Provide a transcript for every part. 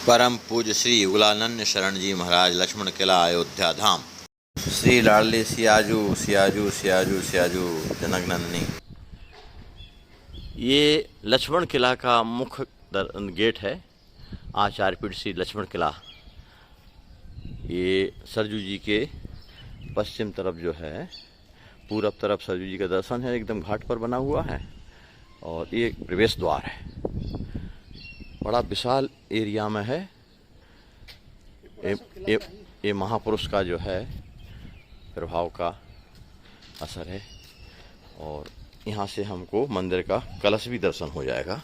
परम पूज्य श्री युगलानंद शरण जी महाराज लक्ष्मण किला अयोध्या धाम। श्री लाडली सियाजू सियाजू सियाजू सियाजू जनक नंदनी। ये लक्ष्मण किला का मुख्य गेट है, आचार्यपीठ श्री लक्ष्मण किला। ये सरजू जी के पश्चिम तरफ जो है, पूरब तरफ सरजू जी का दर्शन है, एकदम घाट पर बना हुआ है। और ये प्रवेश द्वार है, बड़ा विशाल एरिया में है। ये महापुरुष का जो है प्रभाव का असर है। और यहाँ से हमको मंदिर का कलश भी दर्शन हो जाएगा।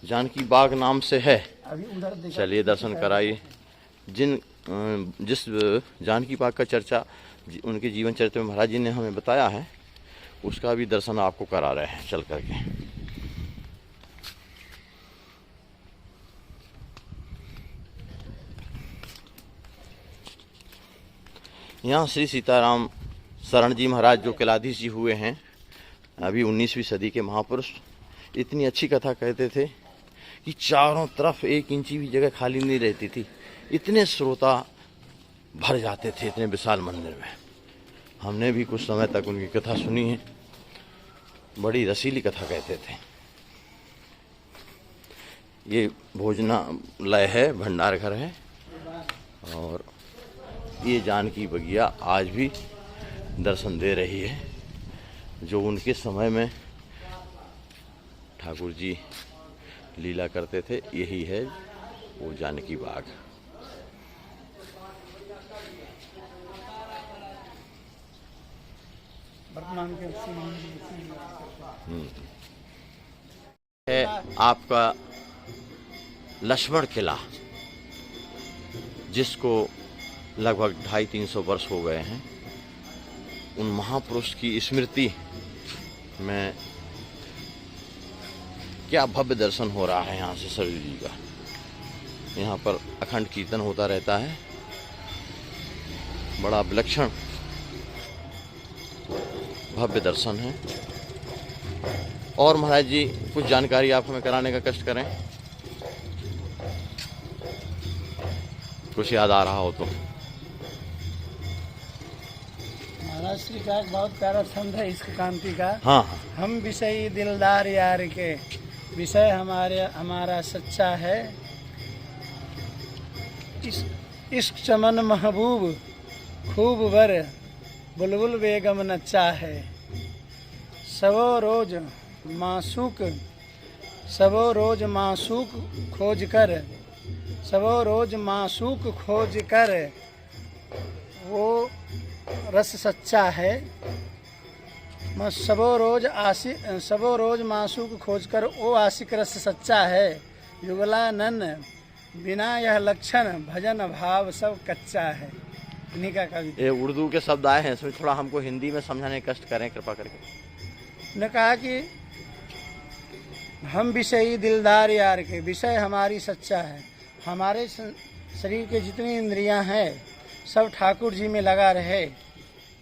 जानकी बाग नाम से है। चलिए दर्शन कराइए। जिस जानकी बाग का चर्चा उनके जीवन चरित्र में महाराज जी ने हमें बताया है, उसका भी दर्शन आपको करा रहे हैं चल करके। यहाँ श्री सीताराम शरण जी महाराज जो किलाधीश जी हुए हैं, अभी 19वीं सदी के महापुरुष, इतनी अच्छी कथा कहते थे कि चारों तरफ 1 इंची भी जगह खाली नहीं रहती थी। इतने श्रोता भर जाते थे इतने विशाल मंदिर में। हमने भी कुछ समय तक उनकी कथा सुनी है, बड़ी रसीली कथा कहते थे। ये भोजनालय है, भंडार घर है। और ये जानकी बगिया आज भी दर्शन दे रही है। जो उनके समय में ठाकुर जी लीला करते थे, यही है वो जानकी बाग। है आपका लक्ष्मण किला, जिसको लगभग 250-300 वर्ष हो गए हैं। उन महापुरुष की स्मृति में क्या भव्य दर्शन हो रहा है यहाँ से सरजू जी का। यहाँ पर अखंड कीर्तन होता रहता है, बड़ा विलक्षण भव्य दर्शन है। और महाराज जी कुछ जानकारी आप हमें कराने का कष्ट करें, कुछ याद आ रहा हो तो। महाराज श्री का एक बहुत प्यारा छंद है इश्क कांति का। हाँ। हम विषयी दिलदार यार के, विषय हमारा सच्चा है। इश्क चमन महबूब खूब वर, बुलबुल बेगम नच्चा है। सबो रोज मासूक खोज कर, सबो रोज मासूक खोज कर, वो रस सच्चा है। सबो रोज मासूक खोज कर, वो आशिक रस सच्चा है। युगलानंद बिना यह लक्षण, भजन भाव सब कच्चा है। इन्हीं का कविता। ये उर्दू के शब्द आए हैं, इसमें थोड़ा हमको हिंदी में समझाने का कष्ट करें कृपा करके। ने कहा कि हम विषयी दिलदार यार के, विषय हमारी सच्चा है। हमारे शरीर के जितनी इंद्रियां हैं सब ठाकुर जी में लगा रहे,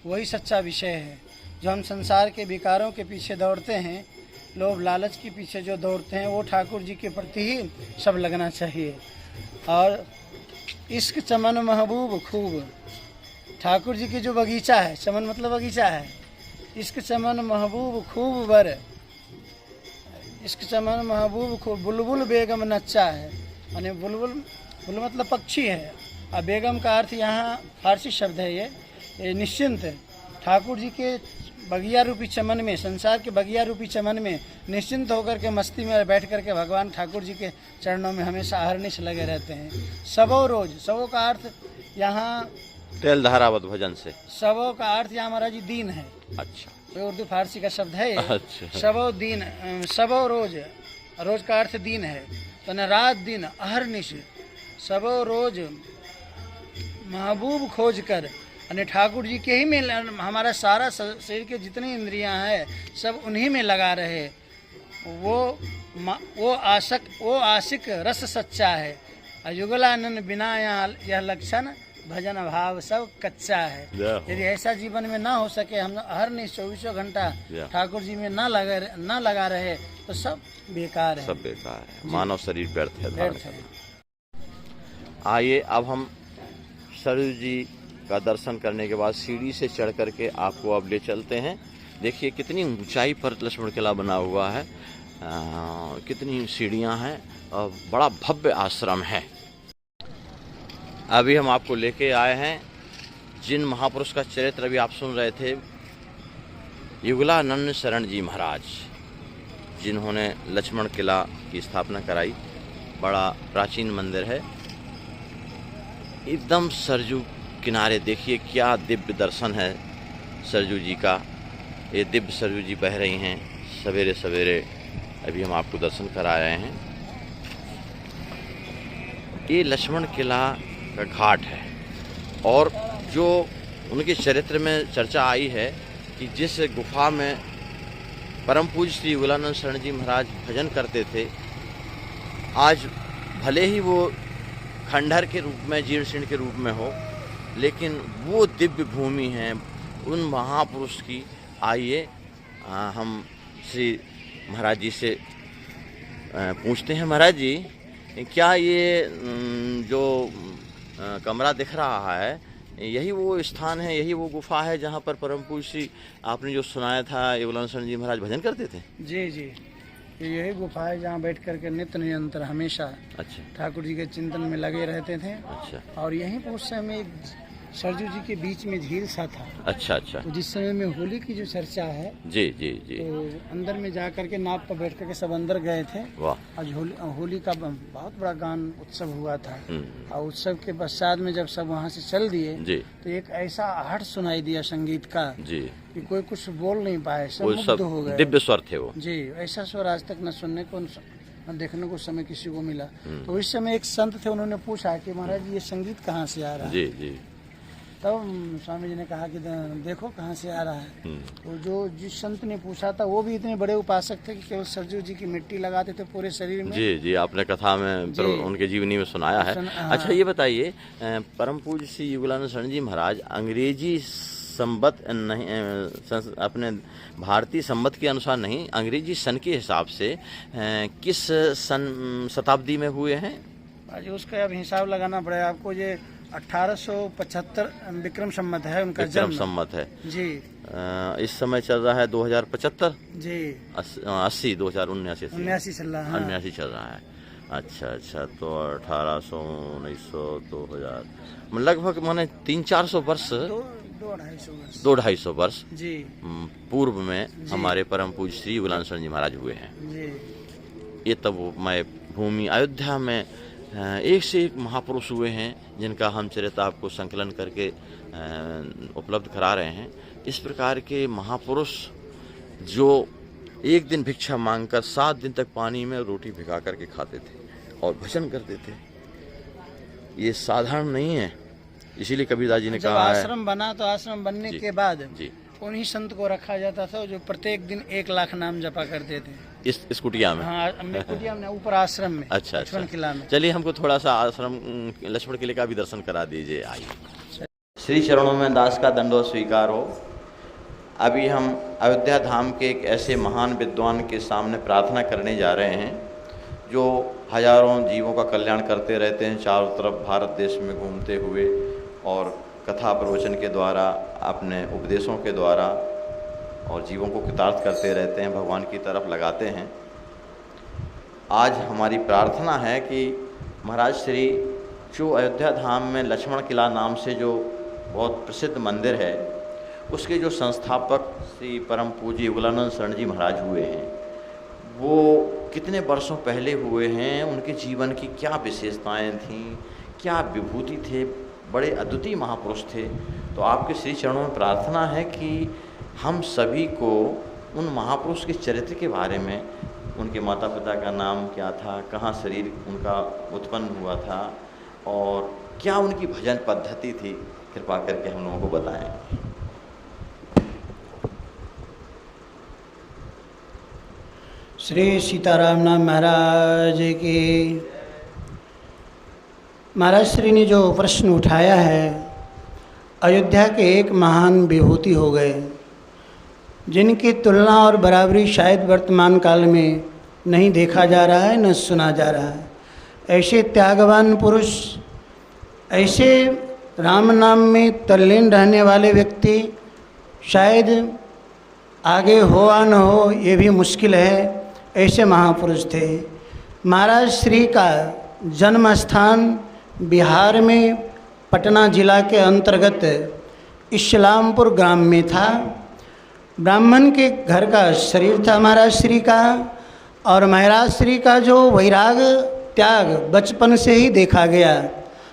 वही सच्चा विषय है। जो हम संसार के विकारों के पीछे दौड़ते हैं, लोभ लालच के पीछे जो दौड़ते हैं, वो ठाकुर जी के प्रति ही सब लगना चाहिए। और इश्क चमन महबूब खूब, ठाकुर जी की जो बगीचा है, चमन मतलब बगीचा है। इश्क चमन महबूब खूब वर, इश्क चमन महबूब खूब, बुलबुल बेगम नच्चा है। यानी बुलबुल मतलब पक्षी है, और बेगम का अर्थ यहाँ फारसी शब्द है। ये निश्चिंत ठाकुर जी के बगिया रूपी चमन में, संसार के बगिया रूपी चमन में निश्चिंत होकर के मस्ती में बैठ करके भगवान ठाकुर जी के चरणों में हमेशा अहर्निश लगे रहते हैं। सबो रोज, सबो का अर्थ यहाँ तेल धारावत भजन से, सबो का अर्थ यहाँ महाराज जी दीन है। अच्छा, तो उर्दू फारसी का शब्द है। अच्छा। सबो दीन, सबो रोज, रोज का अर्थ दीन है। तो न रात दिन अहर्निश, सबो रोज महबूब खोज कर, यानी ठाकुर जी के ही में हमारा सारा शरीर के जितनी इंद्रियां हैं सब उन्हीं में लगा रहे। वो आशिक रस सच्चा है। युगलानंद बिना यह लक्षण, भजन भाव सब कच्चा है। यदि ऐसा जीवन में ना हो सके, हम हर नहीं 24 घंटा ठाकुर जी में ना लगा रहे तो सब बेकार है, सब बेकार है, मानव शरीर व्यर्थ है। व्यर्थ है। आइए अब हम सरयू जी का दर्शन करने के बाद सीढ़ी से चढ़ करके आपको अब ले चलते हैं। देखिए कितनी ऊंचाई पर लक्ष्मण किला बना हुआ है, कितनी सीढ़ियां हैं और बड़ा भव्य आश्रम है। अभी हम आपको लेके आए हैं जिन महापुरुष का चरित्र अभी आप सुन रहे थे, युगलानंद शरण जी महाराज, जिन्होंने लक्ष्मण किला की स्थापना कराई। बड़ा प्राचीन मंदिर है, एकदम सरयू किनारे। देखिए क्या दिव्य दर्शन है सरयू जी का। ये दिव्य सरयू जी बह रही हैं सवेरे सवेरे, अभी हम आपको दर्शन करा रहे हैं। ये लक्ष्मण किला का घाट है और जो उनके चरित्र में चर्चा आई है कि जिस गुफा में परम पूज्य श्री युगलानंद शरण जी महाराज भजन करते थे, आज भले ही वो खंडहर के रूप में, जीर्ण शीर्ण के रूप में हो, लेकिन वो दिव्य भूमि है उन महापुरुष की। आइए हम श्री महाराज जी से पूछते हैं। महाराज जी, क्या ये जो कमरा दिख रहा है, यही वो स्थान है, यही वो गुफा है जहाँ पर परम पूज्य श्री, आपने जो सुनाया था, युगलानंद शरण जी महाराज भजन करते थे? जी जी, यही गुफा है जहाँ बैठ करके नित्य निरंतर हमेशा अच्छा ठाकुर जी के चिंतन में लगे रहते थे। अच्छा। और यहीं पर उस समय एक सरयू जी के बीच में झील सा था। अच्छा अच्छा। तो जिस समय में होली की जो चर्चा है, जी जी जी, तो अंदर में जा करके नाव पर बैठ करके सब अंदर गए थे। वाह। आज होली का बहुत बड़ा गान उत्सव हुआ था। और उत्सव के पश्चात में जब सब वहाँ से चल दिए जी, तो एक ऐसा आहट सुनाई दिया संगीत का जी कि कोई कुछ बोल नहीं पाए, सब वो मुग्ध सब हो गए। दिव्य स्वर थे वो। जी, ऐसा स्वर आज तक न सुनने को न देखने को समय किसी को मिला। तो इस समय एक संत थे, उन्होंने पूछा कि महाराज ये संगीत कहाँ से आ रहा है? जी जी। तब स्वामी जी ने कहा कि देखो कहाँ से आ रहा है। तो जो जिस संत ने पूछा था वो भी इतने बड़े उपासक थे कि केवल सरयू जी की मिट्टी लगाते थे पूरे शरीर में। जी जी, आपने कथा में उनके जीवनी में सुनाया है। अच्छा ये बताइए, परम पूज्य श्री युगलानंद शरण जी महाराज अंग्रेजी संवत नहीं, अपने भारतीय संवत के अनुसार नहीं, अंग्रेजी सन के हिसाब से किस शताब्दी में हुए हैं? आज उसका अब हिसाब लगाना पड़ेगा आपको। ये 1875 विक्रम संवत है उनका जन्म। विक्रम संवत है जी। इस समय चल रहा है 2075 जी, 80 2079 79 चल रहा है। 79 चल रहा है। अच्छा अच्छा, तो 1800 1900 2000 लगभग माने 300-400 वर्ष, 200-250 वर्ष जी पूर्व में हमारे परम पूज्य श्री युगलानंद शरण जी महाराज हुए हैं जी। ये तब वो मैं भूमि अयोध्या में एक से एक महापुरुष हुए हैं जिनका हम चरित्र आपको संकलन करके उपलब्ध करा रहे हैं। इस प्रकार के महापुरुष जो एक दिन भिक्षा मांगकर 7 दिन तक पानी में रोटी भिगा करके खाते थे और भजन करते थे, ये साधारण नहीं है। इसीलिए कबीरदास जी ने कहा है, आश्रम बना तो आश्रम बनने के बाद जी उन्हीं संत को रखा जाता था जो प्रत्येक दिन 1 लाख नाम जपा करते थे इस कुटिया में। हाँ, कुटिया में ऊपर आश्रम में। अच्छा लक्ष्मण किला में। चलिए हमको थोड़ा सा आश्रम लक्ष्मण किले का भी दर्शन करा दीजिए। आइए। श्री चरणों में दास का दंडवत स्वीकार हो। अभी हम अयोध्या धाम के एक ऐसे महान विद्वान के सामने प्रार्थना करने जा रहे हैं जो हजारों जीवों का कल्याण करते रहते हैं, चारों तरफ भारत देश में घूमते हुए और कथा प्रवचन के द्वारा, अपने उपदेशों के द्वारा और जीवों को कृतार्थ करते रहते हैं, भगवान की तरफ लगाते हैं। आज हमारी प्रार्थना है कि महाराज श्री जो अयोध्या धाम में लक्ष्मण किला नाम से जो बहुत प्रसिद्ध मंदिर है, उसके जो संस्थापक श्री परम पूज्य युगलानंद शरण जी महाराज हुए हैं, वो कितने वर्षों पहले हुए हैं, उनके जीवन की क्या विशेषताएं थीं, क्या विभूति थे, बड़े अद्वितीय महापुरुष थे। तो आपके श्री चरणों में प्रार्थना है कि हम सभी को उन महापुरुष के चरित्र के बारे में, उनके माता पिता का नाम क्या था, कहाँ शरीर उनका उत्पन्न हुआ था और क्या उनकी भजन पद्धति थी, कृपा करके हम लोगों को बताएं। श्री सीताराम नाम महाराज की। महाराज श्री ने जो प्रश्न उठाया है अयोध्या के एक महान विभूति हो गए, जिनकी तुलना और बराबरी शायद वर्तमान काल में नहीं देखा जा रहा है न सुना जा रहा है। ऐसे त्यागवान पुरुष, ऐसे राम नाम में तल्लीन रहने वाले व्यक्ति शायद आगे हो या न हो ये भी मुश्किल है, ऐसे महापुरुष थे। महाराज श्री का जन्म स्थान बिहार में पटना जिला के अंतर्गत इस्लामपुर ग्राम में था। ब्राह्मण के घर का शरीर था महाराज श्री का, और महाराज श्री का जो वैराग त्याग बचपन से ही देखा गया।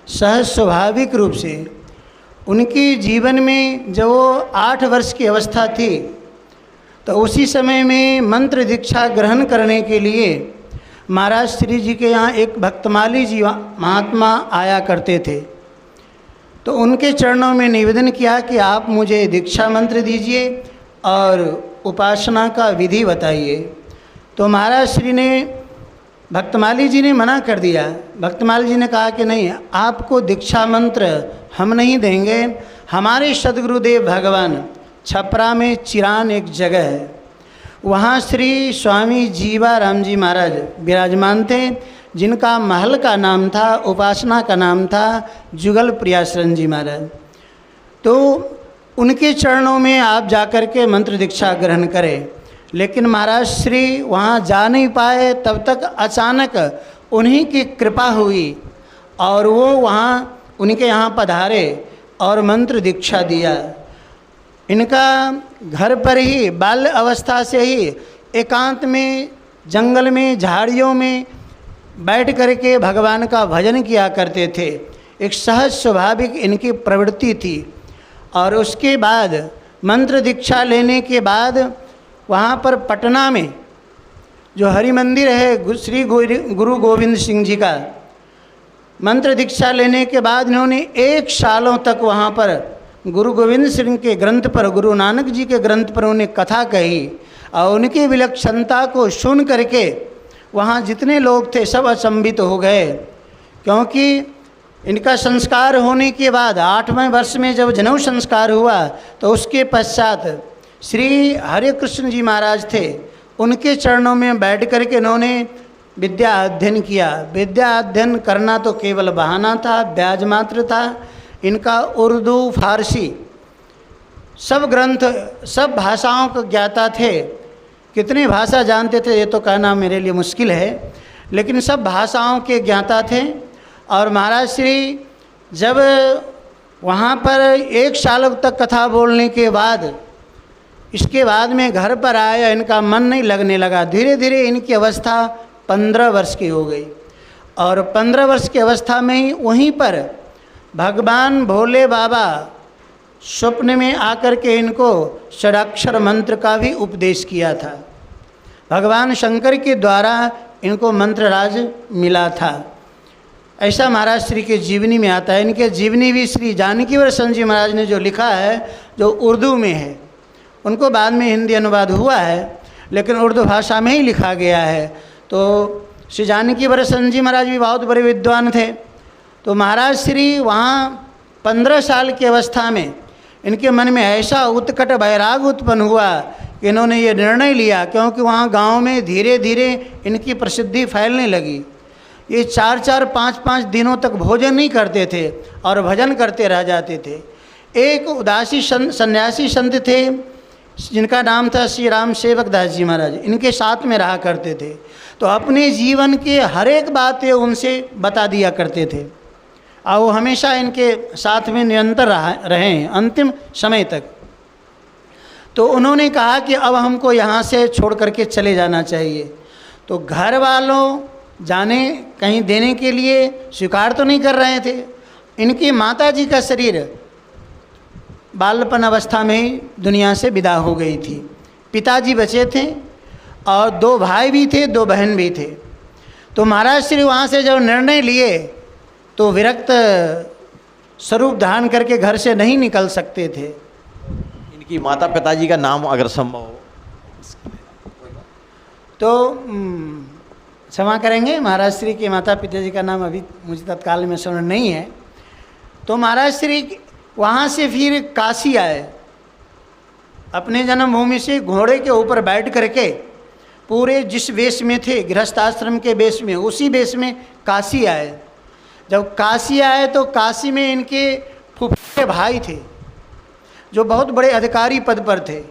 सहज स्वाभाविक रूप से उनके जीवन में जब वो 8 वर्ष की अवस्था थी तो उसी समय में मंत्र दीक्षा ग्रहण करने के लिए महाराज श्री जी के यहाँ एक भक्तमाली जी महात्मा आया करते थे। तो उनके चरणों में निवेदन किया कि आप मुझे दीक्षा मंत्र दीजिए और उपासना का विधि बताइए। तो महाराज श्री ने, भक्तमाली जी ने मना कर दिया। भक्तमाली जी ने कहा कि नहीं, आपको दीक्षा मंत्र हम नहीं देंगे। हमारे सदगुरुदेव भगवान छपरा में चिरान एक जगह है, वहाँ श्री स्वामी जीवाराम जी महाराज विराजमान थे, जिनका महल का नाम था, उपासना का नाम था जुगल प्रियाशरण जी महाराज। तो उनके चरणों में आप जाकर के मंत्र दीक्षा ग्रहण करें। लेकिन महाराज श्री वहाँ जा नहीं पाए। तब तक अचानक उन्हीं की कृपा हुई और वो वहाँ उनके यहाँ पधारे और मंत्र दीक्षा दिया। इनका घर पर ही बाल्य अवस्था से ही एकांत में, जंगल में, झाड़ियों में बैठ करके भगवान का भजन किया करते थे। एक सहज स्वाभाविक इनकी प्रवृत्ति थी। और उसके बाद मंत्र दीक्षा लेने के बाद वहाँ पर पटना में जो हरि मंदिर है श्री गुरु गोविंद सिंह जी का, मंत्र दीक्षा लेने के बाद इन्होंने 1 सालों तक वहाँ पर गुरु गोविंद सिंह के ग्रंथ पर, गुरु नानक जी के ग्रंथ पर उन्हें कथा कही और उनकी विलक्षणता को सुन करके वहाँ जितने लोग थे सब अचंभित हो गए। क्योंकि इनका संस्कार होने के बाद 8वें वर्ष में जब जनेऊ संस्कार हुआ तो उसके पश्चात श्री हरे कृष्ण जी महाराज थे, उनके चरणों में बैठ करके इन्होंने विद्या अध्ययन किया। विद्या अध्ययन करना तो केवल बहाना था, ब्याज मात्र था। इनका उर्दू, फारसी सब ग्रंथ, सब भाषाओं को ज्ञाता थे। कितनी भाषा जानते थे ये तो कहना मेरे लिए मुश्किल है, लेकिन सब भाषाओं के ज्ञाता थे। और महाराज श्री जब वहाँ पर 1 साल तक कथा बोलने के बाद, इसके बाद में घर पर आया, इनका मन नहीं लगने लगा। धीरे धीरे इनकी अवस्था 15 वर्ष की हो गई और 15 वर्ष की अवस्था में ही वहीं पर भगवान भोले बाबा स्वप्न में आकर के इनको षडाक्षर मंत्र का भी उपदेश किया था। भगवान शंकर के द्वारा इनको मंत्र राज मिला था। ऐसा महाराज श्री के जीवनी में आता है। इनके जीवनी भी श्री जानकीवर संत जी महाराज ने जो लिखा है, जो उर्दू में है, उनको बाद में हिंदी अनुवाद हुआ है, लेकिन उर्दू भाषा में ही लिखा गया है। तो श्री जानकीवर संत जी महाराज भी बहुत बड़े विद्वान थे। तो महाराज श्री वहाँ 15 साल की अवस्था में इनके मन में ऐसा उत्कट वैराग उत्पन्न हुआ कि इन्होंने ये निर्णय लिया, क्योंकि वहाँ गांव में धीरे धीरे इनकी प्रसिद्धि फैलने लगी। ये 4-4, 5-5 दिनों तक भोजन नहीं करते थे और भजन करते रह जाते थे। एक उदासी सन्यासी संत थे जिनका नाम था श्री राम सेवक दास जी महाराज, इनके साथ में रहा करते थे। तो अपने जीवन के हर एक बातें उनसे बता दिया करते थे और वो हमेशा इनके साथ में निरंतर रहे अंतिम समय तक। तो उन्होंने कहा कि अब हमको यहाँ से छोड़ करके चले जाना चाहिए। तो घर वालों जाने कहीं देने के लिए स्वीकार तो नहीं कर रहे थे। इनकी माता जी का शरीर बालपन अवस्था में ही दुनिया से विदा हो गई थी। पिताजी बचे थे और 2 भाई भी थे, 2 बहन भी थे। तो महाराज श्री वहाँ से जब निर्णय लिए तो विरक्त स्वरूप धारण करके घर से नहीं निकल सकते थे। इनकी माता पिताजी का नाम अगर संभव हो तो क्षमा करेंगे, महाराज श्री के माता पिताजी का नाम अभी मुझे तत्काल में स्मरण नहीं है। तो महाराज श्री वहाँ से फिर काशी आए, अपने जन्मभूमि से घोड़े के ऊपर बैठ करके पूरे जिस वेश में थे गृहस्थ आश्रम के वेश में, उसी वेश में काशी आए। जब काशी आए तो काशी में इनके फूफे भाई थे जो बहुत बड़े अधिकारी पद पर थे।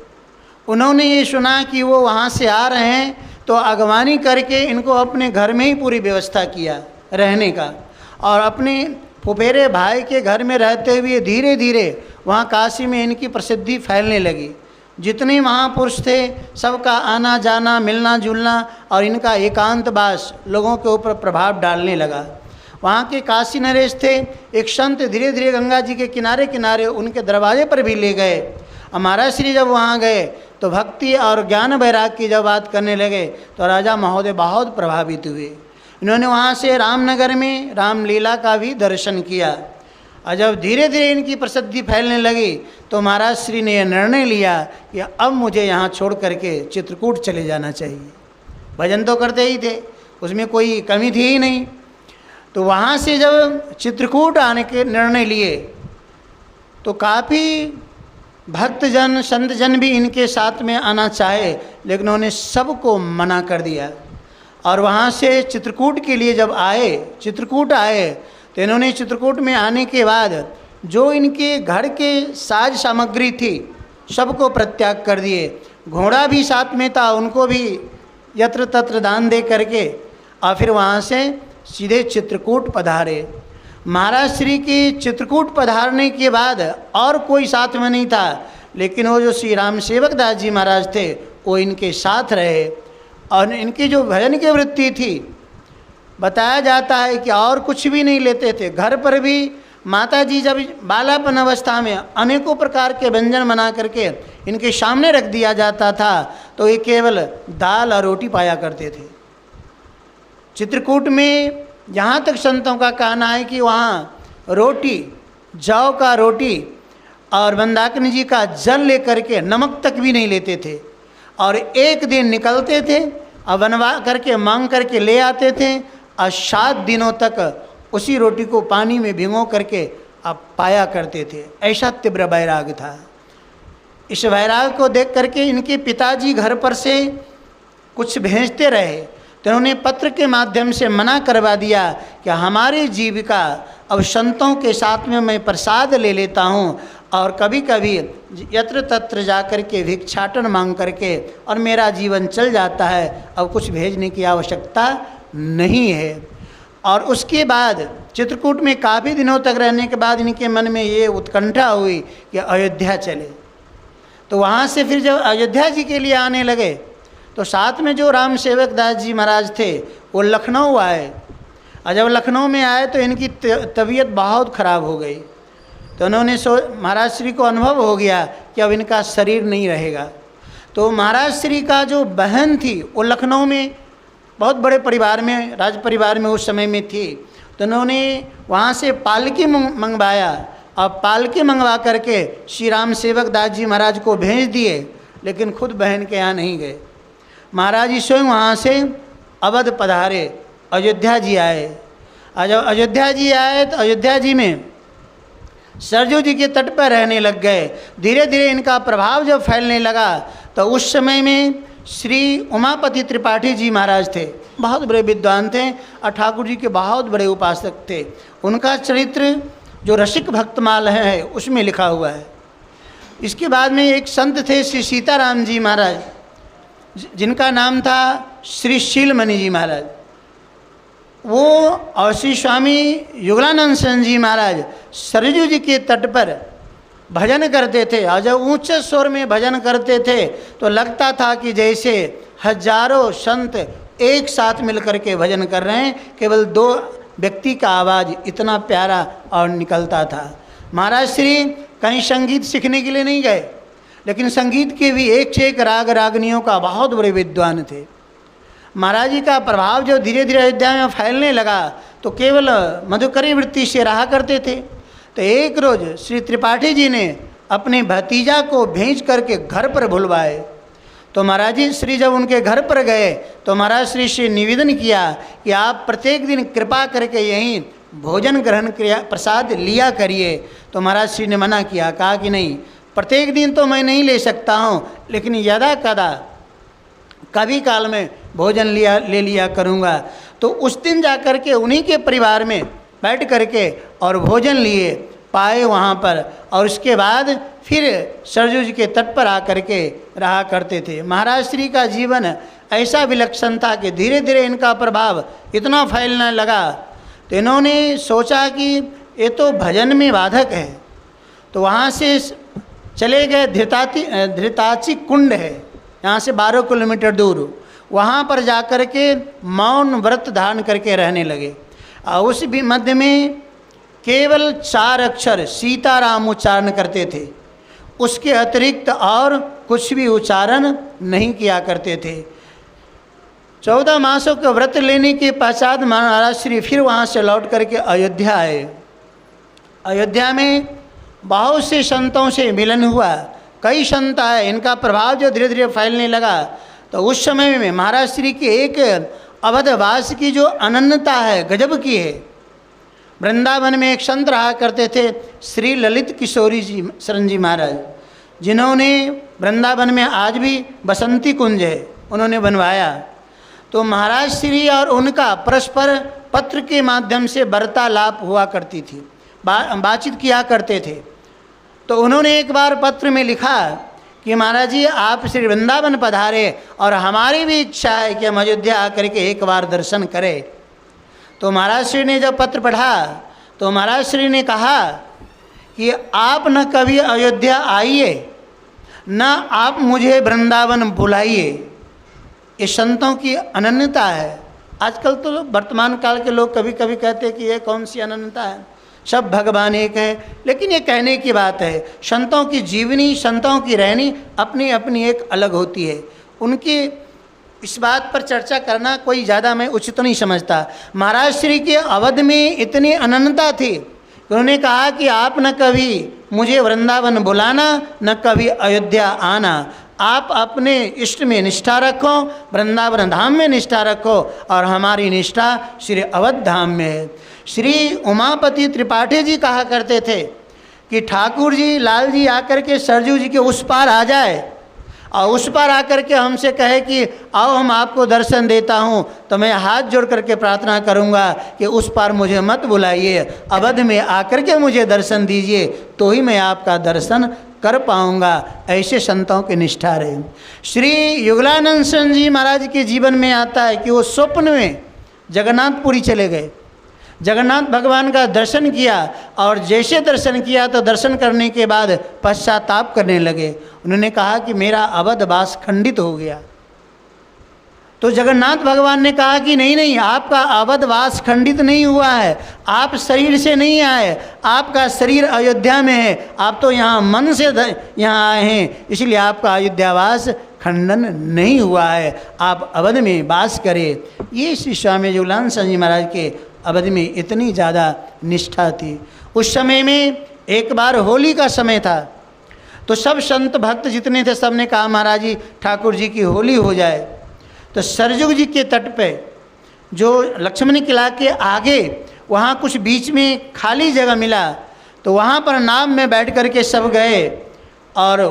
उन्होंने ये सुना कि वो वहाँ से आ रहे हैं तो अगवानी करके इनको अपने घर में ही पूरी व्यवस्था किया रहने का, और अपने फुफेरे भाई के घर में रहते हुए धीरे धीरे वहाँ काशी में इनकी प्रसिद्धि फैलने लगी। जितने महापुरुष थे सबका आना जाना, मिलना जुलना और इनका एकांतवास लोगों के ऊपर प्रभाव डालने लगा। वहाँ के काशी नरेश थे, एक संत धीरे धीरे गंगा जी के किनारे किनारे उनके दरवाजे पर भी ले गए। और महाराज श्री जब वहाँ गए तो भक्ति और ज्ञान वैराग की जब बात करने लगे तो राजा महोदय बहुत प्रभावित हुए। इन्होंने वहाँ से रामनगर में रामलीला का भी दर्शन किया। और जब धीरे धीरे इनकी प्रसिद्धि फैलने लगी तो महाराज श्री ने यह निर्णय लिया कि अब मुझे यहाँ छोड़ करके चित्रकूट चले जाना चाहिए। भजन तो करते ही थे, उसमें कोई कमी थी ही नहीं। तो वहाँ से जब चित्रकूट आने के निर्णय लिए तो काफ़ी भक्तजन संतजन भी इनके साथ में आना चाहे, लेकिन उन्होंने सबको मना कर दिया। और वहाँ से चित्रकूट के लिए जब आए, चित्रकूट आए तो इन्होंने चित्रकूट में आने के बाद जो इनके घर के साज सामग्री थी सबको परित्याग कर दिए। घोड़ा भी साथ में था, उनको भी यत्र तत्र दान दे करके और फिर वहाँ से सीधे चित्रकूट पधारे। महाराज श्री के चित्रकूट पधारने के बाद और कोई साथ में नहीं था, लेकिन वो जो श्री राम सेवक दास जी महाराज थे वो इनके साथ रहे। और इनकी जो भजन की वृत्ति थी, बताया जाता है कि और कुछ भी नहीं लेते थे। घर पर भी माता जी जब बालापन अवस्था में अनेकों प्रकार के व्यंजन बना करके इनके सामने रख दिया जाता था तो ये केवल दाल और रोटी पाया करते थे। चित्रकूट में यहाँ तक संतों का कहना है कि वहाँ रोटी, जौ का रोटी और मंदाकिनी जी का जल लेकर के नमक तक भी नहीं लेते थे। और एक दिन निकलते थे और बनवा करके मांग करके ले आते थे और 7 दिनों तक उसी रोटी को पानी में भिगो करके आप पाया करते थे। ऐसा तीव्र वैराग था। इस वैराग को देख करके इनके पिताजी घर पर से कुछ भेजते रहे तो उन्होंने पत्र के माध्यम से मना करवा दिया कि हमारी जीविका अब संतों के साथ में मैं प्रसाद ले लेता हूँ और कभी कभी यत्र तत्र जा कर के भिक्षाटन मांग करके और मेरा जीवन चल जाता है, अब कुछ भेजने की आवश्यकता नहीं है। और उसके बाद चित्रकूट में काफ़ी दिनों तक रहने के बाद इनके मन में ये उत्कंठा हुई कि अयोध्या चले। तो वहाँ से फिर जब अयोध्या जी के लिए आने लगे तो साथ में जो राम सेवक दास जी महाराज थे वो लखनऊ आए। और जब लखनऊ में आए तो इनकी तबीयत बहुत ख़राब हो गई। तो उन्होंने महाराज श्री को अनुभव हो गया कि अब इनका शरीर नहीं रहेगा। तो महाराज श्री का जो बहन थी वो लखनऊ में बहुत बड़े परिवार में, राज परिवार में उस समय में थी। तो उन्होंने वहाँ से पालकी मंगवाया और पालकी मंगवा करके श्री राम सेवक दास जी महाराज को भेज दिए, लेकिन खुद बहन के यहाँ नहीं गए। महाराज जी स्वयं वहाँ से अवध पधारे, अयोध्या जी आए। और जब अयोध्या जी आए तो अयोध्या जी में सरजू जी के तट पर रहने लग गए। धीरे धीरे इनका प्रभाव जब फैलने लगा तो उस समय में श्री उमापति त्रिपाठी जी महाराज थे, बहुत बड़े विद्वान थे और ठाकुर जी के बहुत बड़े उपासक थे। उनका चरित्र जो रसिक भक्तमाल है उसमें लिखा हुआ है। इसके बाद में एक संत थे श्री सीताराम जी महाराज, जिनका नाम था श्री शीलमणि जी महाराज। वो और श्री स्वामी युगलानंद सेन जी महाराज सरजू जी के तट पर भजन करते थे। और जब ऊंचे स्वर में भजन करते थे तो लगता था कि जैसे हजारों संत एक साथ मिलकर के भजन कर रहे हैं, केवल 2 व्यक्ति का आवाज़ इतना प्यारा और निकलता था। महाराज श्री कहीं संगीत सीखने के लिए नहीं गए, लेकिन संगीत के भी एक से एक राग रागनियों का बहुत बड़े विद्वान थे। महाराज जी का प्रभाव जो धीरे धीरे अयोध्या में फैलने लगा तो केवल मधुकरी वृत्ति से रहा करते थे। तो एक रोज श्री त्रिपाठी जी ने अपने भतीजा को भेज करके घर पर बुलवाए। तो महाराज जी श्री जब उनके घर पर गए तो महाराज श्री से निवेदन किया कि आप प्रत्येक दिन कृपा करके यहीं भोजन ग्रहण क्रिया प्रसाद लिया करिए। तो महाराज श्री ने मना किया, कहा कि नहीं, प्रत्येक दिन तो मैं नहीं ले सकता हूँ, लेकिन यदा कदा कभी काल में भोजन ले लिया करूँगा। तो उस दिन जा कर के उन्हीं के परिवार में बैठ करके और भोजन लिए पाए वहाँ पर, और उसके बाद फिर सरजू जी के तट पर आकर के रहा करते थे। महाराज श्री का जीवन ऐसा विलक्षण था कि धीरे धीरे इनका प्रभाव इतना फैलने लगा, तो इन्होंने सोचा कि ये तो भजन में बाधक है, तो वहाँ से चले गए। धृताची कुंड है यहाँ से 12 किलोमीटर दूर, वहाँ पर जाकर के मौन व्रत धारण करके रहने लगे। और उस भी मध्य में केवल 4 अक्षर सीताराम उच्चारण करते थे, उसके अतिरिक्त और कुछ भी उच्चारण नहीं किया करते थे। 14 मासों के व्रत लेने के पश्चात महाराज श्री फिर वहाँ से लौट करके अयोध्या आए। अयोध्या में बहुत से संतों से मिलन हुआ, कई संत आए, इनका प्रभाव जो धीरे धीरे फैलने लगा। तो उस समय में महाराज श्री की एक अवधवास की जो अनन्यता है, गजब की है। वृंदावन में एक संत रहा करते थे, श्री ललित किशोरी जी शरण जी महाराज, जिन्होंने वृंदावन में आज भी बसंती कुंज है उन्होंने बनवाया। तो महाराज श्री और उनका परस्पर पत्र के माध्यम से वार्तालाप हुआ करती थी, बातचीत किया करते थे। तो उन्होंने एक बार पत्र में लिखा कि महाराज जी आप श्री वृंदावन पधारे और हमारी भी इच्छा है कि हम अयोध्या आकर के एक बार दर्शन करें। तो महाराज श्री ने जब पत्र पढ़ा तो महाराज श्री ने कहा कि आप न कभी अयोध्या आइए, न आप मुझे वृंदावन बुलाइए। ये संतों की अनन्यता है। आजकल तो वर्तमान काल के लोग कभी कभी कहते हैं कि ये कौन सी अनन्यता है, सब भगवान एक है, लेकिन ये कहने की बात है। संतों की जीवनी, संतों की रहनी अपनी अपनी एक अलग होती है। उनकी इस बात पर चर्चा करना कोई ज़्यादा मैं उचित नहीं समझता। महाराज श्री के अवध में इतनी अनन्यता थी, उन्होंने कहा कि आप न कभी मुझे वृंदावन बुलाना, न कभी अयोध्या आना। आप अपने इष्ट में निष्ठा रखो, वृंदावन धाम में निष्ठा रखो, और हमारी निष्ठा श्री अवध धाम में है। श्री उमापति त्रिपाठी जी कहा करते थे कि ठाकुर जी, लाल जी आकर के सरजू जी के उस पार आ जाए और उस पार आकर के हमसे कहे कि आओ हम आपको दर्शन देता हूँ, तो मैं हाथ जोड़ करके प्रार्थना करूँगा कि उस पार मुझे मत बुलाइए, अवध में आकर के मुझे दर्शन दीजिए, तो ही मैं आपका दर्शन कर पाऊँगा। ऐसे संतों की निष्ठा रहे। श्री युगलानंद सिंह जी महाराज के जीवन में आता है कि वो स्वप्न में जगन्नाथपुरी चले गए, जगन्नाथ भगवान का दर्शन किया, और जैसे दर्शन किया तो दर्शन करने के बाद पश्चाताप करने लगे। उन्होंने कहा कि मेरा अवधवास खंडित हो गया। तो जगन्नाथ भगवान ने कहा कि नहीं नहीं, आपका अवधवास खंडित नहीं हुआ है, आप शरीर से नहीं आए, आपका शरीर अयोध्या में है, आप तो यहाँ मन से यहाँ आए हैं, इसलिए आपका अयोध्यावास खंडन नहीं हुआ है, आप अवध में वास करें। ये श्री स्वामी युगलानंद सिंह जी महाराज के अवध में इतनी ज़्यादा निष्ठा थी। उस समय में एक बार होली का समय था, तो सब संत भक्त जितने थे सब ने कहा महाराज जी ठाकुर जी की होली हो जाए। तो सरजुग जी के तट पे जो लक्ष्मण किला के आगे वहाँ कुछ बीच में खाली जगह मिला, तो वहाँ पर नाव में बैठ कर के सब गए और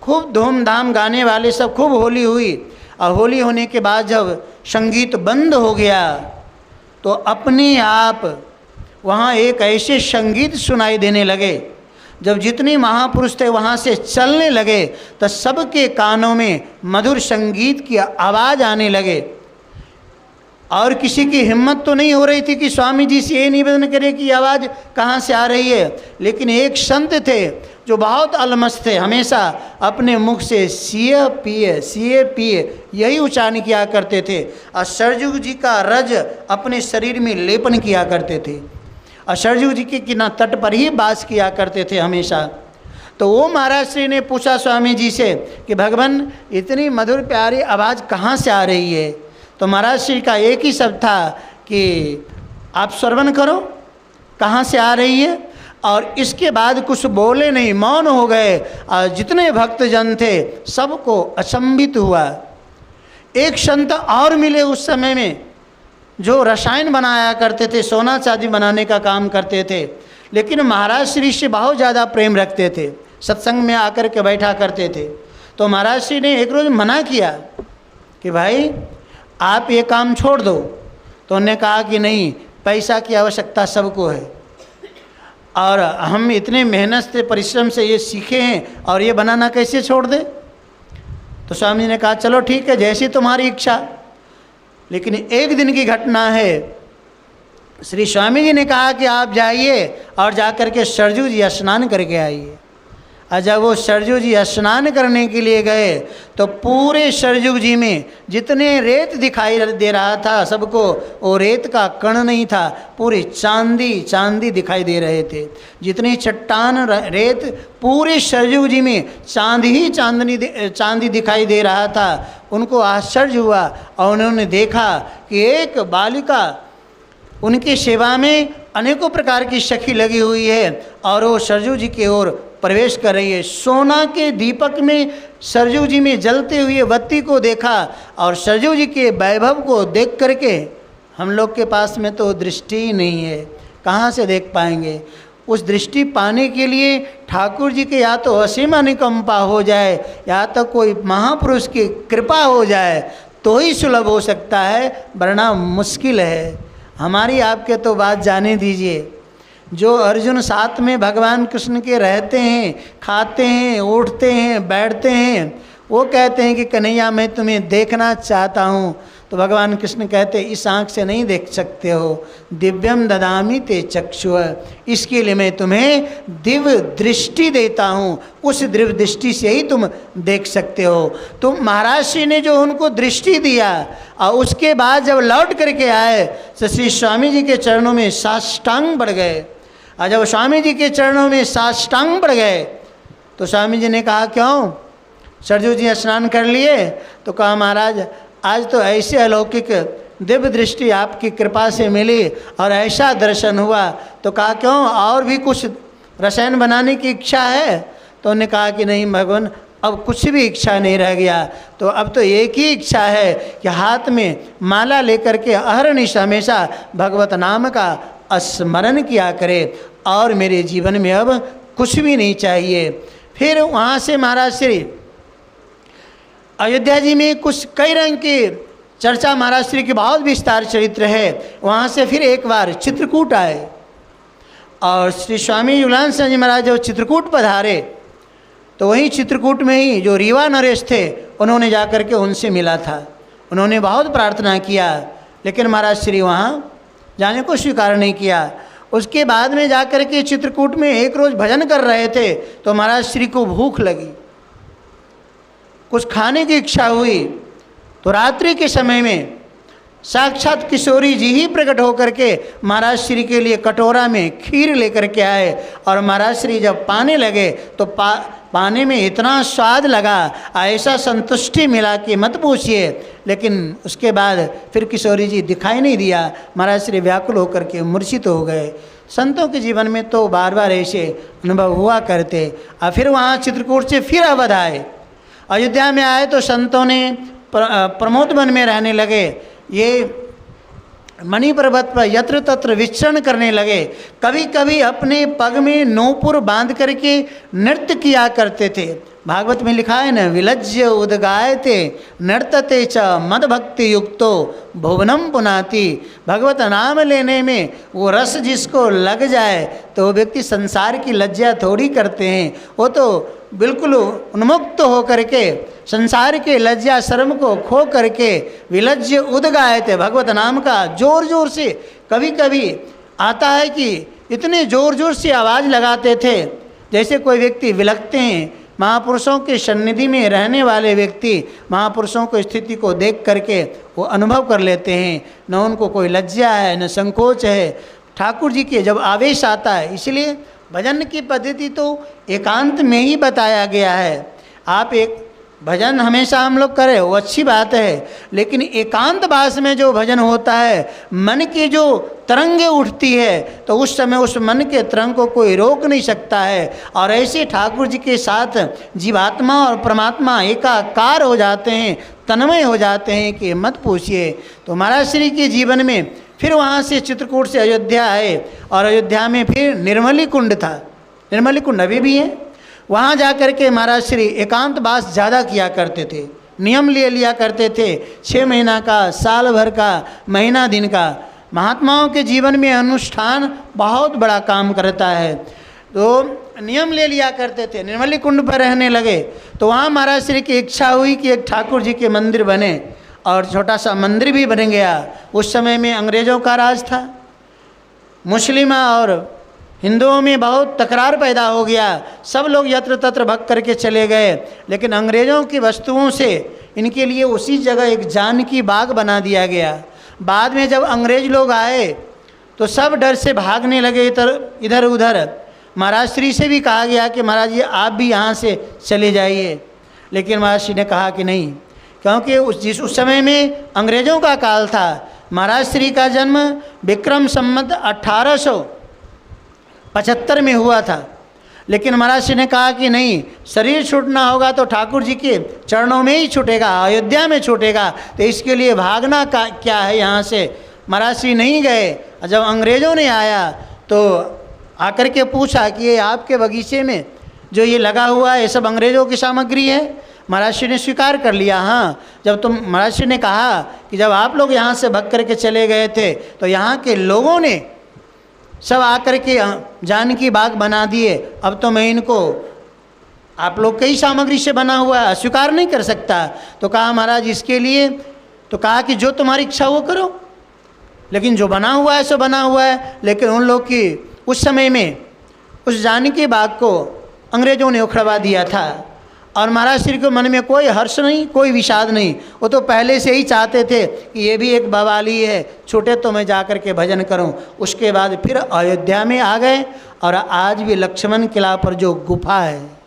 खूब धूमधाम गाने वाले सब, खूब होली हुई। और होली होने के बाद जब संगीत बंद हो गया तो अपने आप वहाँ एक ऐसे संगीत सुनाई देने लगे, जब जितने महापुरुष थे वहाँ से चलने लगे तो सबके कानों में मधुर संगीत की आवाज़ आने लगे। और किसी की हिम्मत तो नहीं हो रही थी कि स्वामी जी से ये निवेदन करे कि आवाज़ कहाँ से आ रही है, लेकिन एक संत थे जो बहुत अलमस्त थे, हमेशा अपने मुख से सिए पिए यही उच्चारण किया करते थे। और सरजू जी का रज अपने शरीर में लेपन किया करते थे और सरजू जी के किनारे तट पर ही वास किया करते थे हमेशा। तो वो महाराज श्री ने पूछा स्वामी जी से कि भगवान इतनी मधुर प्यारी आवाज़ कहाँ से आ रही है? तो महाराज श्री का एक ही शब्द था कि आप श्रवण करो कहाँ से आ रही है। और इसके बाद कुछ बोले नहीं, मौन हो गए। और जितने भक्तजन थे सबको अचंभित हुआ। एक संत और मिले उस समय में, जो रसायन बनाया करते थे, सोना चांदी बनाने का काम करते थे, लेकिन महाराज श्री से बहुत ज़्यादा प्रेम रखते थे, सत्संग में आकर के बैठा करते थे। तो महाराज श्री ने एक रोज़ मना किया कि भाई आप ये काम छोड़ दो। तो उन्होंने कहा कि नहीं, पैसा की आवश्यकता सबको है और हम इतने मेहनत से परिश्रम से ये सीखे हैं और ये बनाना कैसे छोड़ दें। तो स्वामी जी ने कहा चलो ठीक है, जैसी तुम्हारी इच्छा। लेकिन एक दिन की घटना है, श्री स्वामी जी ने कहा कि आप जाइए और जाकर के सरजू जी स्नान करके आइए। और जब वो सरजू जी स्नान करने के लिए गए तो पूरे सरजू जी में जितने रेत दिखाई दे रहा था सबको, वो रेत का कण नहीं था, पूरी चांदी चांदी दिखाई दे रहे थे। जितनी चट्टान रेत, पूरे सरजू जी में चांदी दिखाई दे रहा था। उनको आश्चर्य हुआ और उन्होंने देखा कि एक बालिका उनकी सेवा में अनेकों प्रकार की सखी लगी हुई है और वो सरजू जी की ओर प्रवेश कर रही है। सोना के दीपक में सरजू जी में जलते हुए बत्ती को देखा और सरजू जी के वैभव को देख करके हम लोग के पास में तो दृष्टि ही नहीं है, कहाँ से देख पाएंगे। उस दृष्टि पाने के लिए ठाकुर जी के या तो असीम अनुकंपा हो जाए या तो कोई महापुरुष की कृपा हो जाए तो ही सुलभ हो सकता है, वरना मुश्किल है। हमारी आपके तो बात जाने दीजिए। जो अर्जुन साथ में भगवान कृष्ण के रहते हैं, खाते हैं, उठते हैं, बैठते हैं, वो कहते हैं कि कन्हैया मैं तुम्हें देखना चाहता हूँ। तो भगवान कृष्ण कहते इस आँख से नहीं देख सकते हो, दिव्यम ददामि ते चक्षुः, इसके लिए मैं तुम्हें दिव्य दृष्टि देता हूँ, उस दिव्य दृष्टि से ही तुम देख सकते हो। तो महाराज श्री ने जो उनको दृष्टि दिया और उसके बाद जब लौट करके आए तो श्री स्वामी जी के चरणों में साष्टांग बढ़ गए। और जब स्वामी जी के चरणों में साष्टांग बढ़ गए तो स्वामी जी ने कहा क्यों सरजू जी स्नान कर लिए? तो कहा महाराज आज तो ऐसे अलौकिक दिव्य दृष्टि आपकी कृपा से मिली और ऐसा दर्शन हुआ। तो कहा क्यों और भी कुछ रसायन बनाने की इच्छा है? तो उन्होंने कहा कि नहीं भगवान, अब कुछ भी इच्छा नहीं रह गया, तो अब तो एक ही इच्छा है कि हाथ में माला लेकर के अहरनिश हमेशा भगवत नाम का स्मरण किया करे और मेरे जीवन में अब कुछ भी नहीं चाहिए। फिर वहाँ से महाराज श्री अयोध्या जी में कुछ कई रंग की चर्चा महाराज श्री की बहुत विस्तार चरित्र है। वहाँ से फिर एक बार चित्रकूट आए और श्री स्वामी युगलानंद जी महाराज जब चित्रकूट पधारे तो वहीं चित्रकूट में ही जो रीवा नरेश थे उन्होंने जाकर के उनसे मिला था। उन्होंने बहुत प्रार्थना किया लेकिन महाराज श्री वहाँ जाने को स्वीकार नहीं किया। उसके बाद में जाकर के चित्रकूट में एक रोज़ भजन कर रहे थे तो महाराज श्री को भूख लगी, कुछ खाने की इच्छा हुई। तो रात्रि के समय में साक्षात किशोरी जी ही प्रकट होकर के महाराज श्री के लिए कटोरा में खीर लेकर के आए और महाराज श्री जब पाने लगे तो पाने में इतना स्वाद लगा, ऐसा संतुष्टि मिला कि मत पूछिए। लेकिन उसके बाद फिर किशोरी जी दिखाई नहीं दिया, महाराज श्री व्याकुल होकर के मूर्छित हो गए। संतों के जीवन में तो बार बार ऐसे अनुभव हुआ करते। और फिर वहाँ चित्रकूट से फिर अवध आए, अयोध्या में आए तो संतों ने प्रमोद वन में रहने लगे। ये मणि पर्वत पर यत्र तत्र विचरण करने लगे। कभी कभी अपने पग में नूपुर बांध करके नृत्य किया करते थे। भागवत में लिखा है न, विलज्य उदगायते नर्तते च मद भक्ति युक्तो भुवनम पुनाति। भगवत नाम लेने में वो रस जिसको लग जाए तो वो व्यक्ति संसार की लज्जा थोड़ी करते हैं, वो तो बिल्कुल उन्मुक्त हो करके संसार के लज्जा शर्म को खो करके विलज्य उदगायते भगवत नाम का जोर जोर से, कभी कभी आता है कि इतने जोर जोर से आवाज़ लगाते थे जैसे कोई व्यक्ति विलखते हैं। महापुरुषों के सन्निधि में रहने वाले व्यक्ति महापुरुषों को स्थिति को देख करके वो अनुभव कर लेते हैं, न उनको कोई लज्जा है न संकोच है। ठाकुर जी के जब आवेश आता है, इसलिए भजन की पद्धति तो एकांत में ही बताया गया है। आप एक भजन हमेशा हम लोग करें वो अच्छी बात है, लेकिन एकांत वास में जो भजन होता है, मन की जो तरंगे उठती है तो उस समय उस मन के तरंग को कोई रोक नहीं सकता है। और ऐसे ठाकुर जी के साथ जीवात्मा और परमात्मा एकाकार हो जाते हैं, तन्मय हो जाते हैं कि मत पूछिए। तो महाराज श्री के जीवन में फिर वहाँ से चित्रकूट से अयोध्या आए और अयोध्या में फिर निर्मली कुंड था, निर्मली कुंड अभी भी है। वहाँ जा कर के महाराज श्री एकांतवास ज़्यादा किया करते थे, नियम ले लिया करते थे, 6 महीना का, साल भर का, महीना दिन का। महात्माओं के जीवन में अनुष्ठान बहुत बड़ा काम करता है, तो नियम ले लिया करते थे। निर्मली कुंड पर रहने लगे तो वहाँ महाराज श्री की इच्छा हुई कि एक ठाकुर जी के मंदिर बने, और छोटा सा मंदिर भी बन गया। उस समय में अंग्रेज़ों का राज था, मुस्लिम और हिंदुओं में बहुत तकरार पैदा हो गया, सब लोग यत्र तत्र भग करके चले गए। लेकिन अंग्रेज़ों की वस्तुओं से इनके लिए उसी जगह एक जानकी बाग बना दिया गया। बाद में जब अंग्रेज़ लोग आए तो सब डर से भागने लगे इधर उधर। महाराज श्री से भी कहा गया कि महाराज जी आप भी यहाँ से चले जाइए, लेकिन महाराज श्री ने कहा कि नहीं, क्योंकि उस समय में अंग्रेज़ों का काल था। महाराज श्री का जन्म विक्रम संवत 1875 में हुआ था, लेकिन महाराज श्री ने कहा कि नहीं, शरीर छूटना होगा तो ठाकुर जी के चरणों में ही छूटेगा, अयोध्या में छूटेगा, तो इसके लिए भागना का क्या है यहाँ से। महाराज श्री नहीं गए। जब अंग्रेज़ों ने आया तो आकर के पूछा कि ये आपके बगीचे में जो ये लगा हुआ है ये सब अंग्रेज़ों की सामग्री है। महाराज श्री ने स्वीकार कर लिया। हाँ, जब महाराज श्री ने कहा कि जब आप लोग यहाँ से भग करके चले गए थे तो यहाँ के लोगों ने सब आकर के जानकी बाग बना दिए, अब तो मैं इनको आप लोग कई सामग्री से बना हुआ है, अस्वीकार नहीं कर सकता। तो कहा महाराज इसके लिए, तो कहा कि जो तुम्हारी इच्छा वो करो, लेकिन जो बना हुआ है सो बना हुआ है। लेकिन उन लोग की उस समय में उस जानकी बाग को अंग्रेज़ों ने उखड़वा दिया था, और महाराज श्री के मन में कोई हर्ष नहीं, कोई विषाद नहीं। वो तो पहले से ही चाहते थे कि ये भी एक बवाली है, छूटे तो मैं जा कर के भजन करूं। उसके बाद फिर अयोध्या में आ गए, और आज भी लक्ष्मण किला पर जो गुफा है,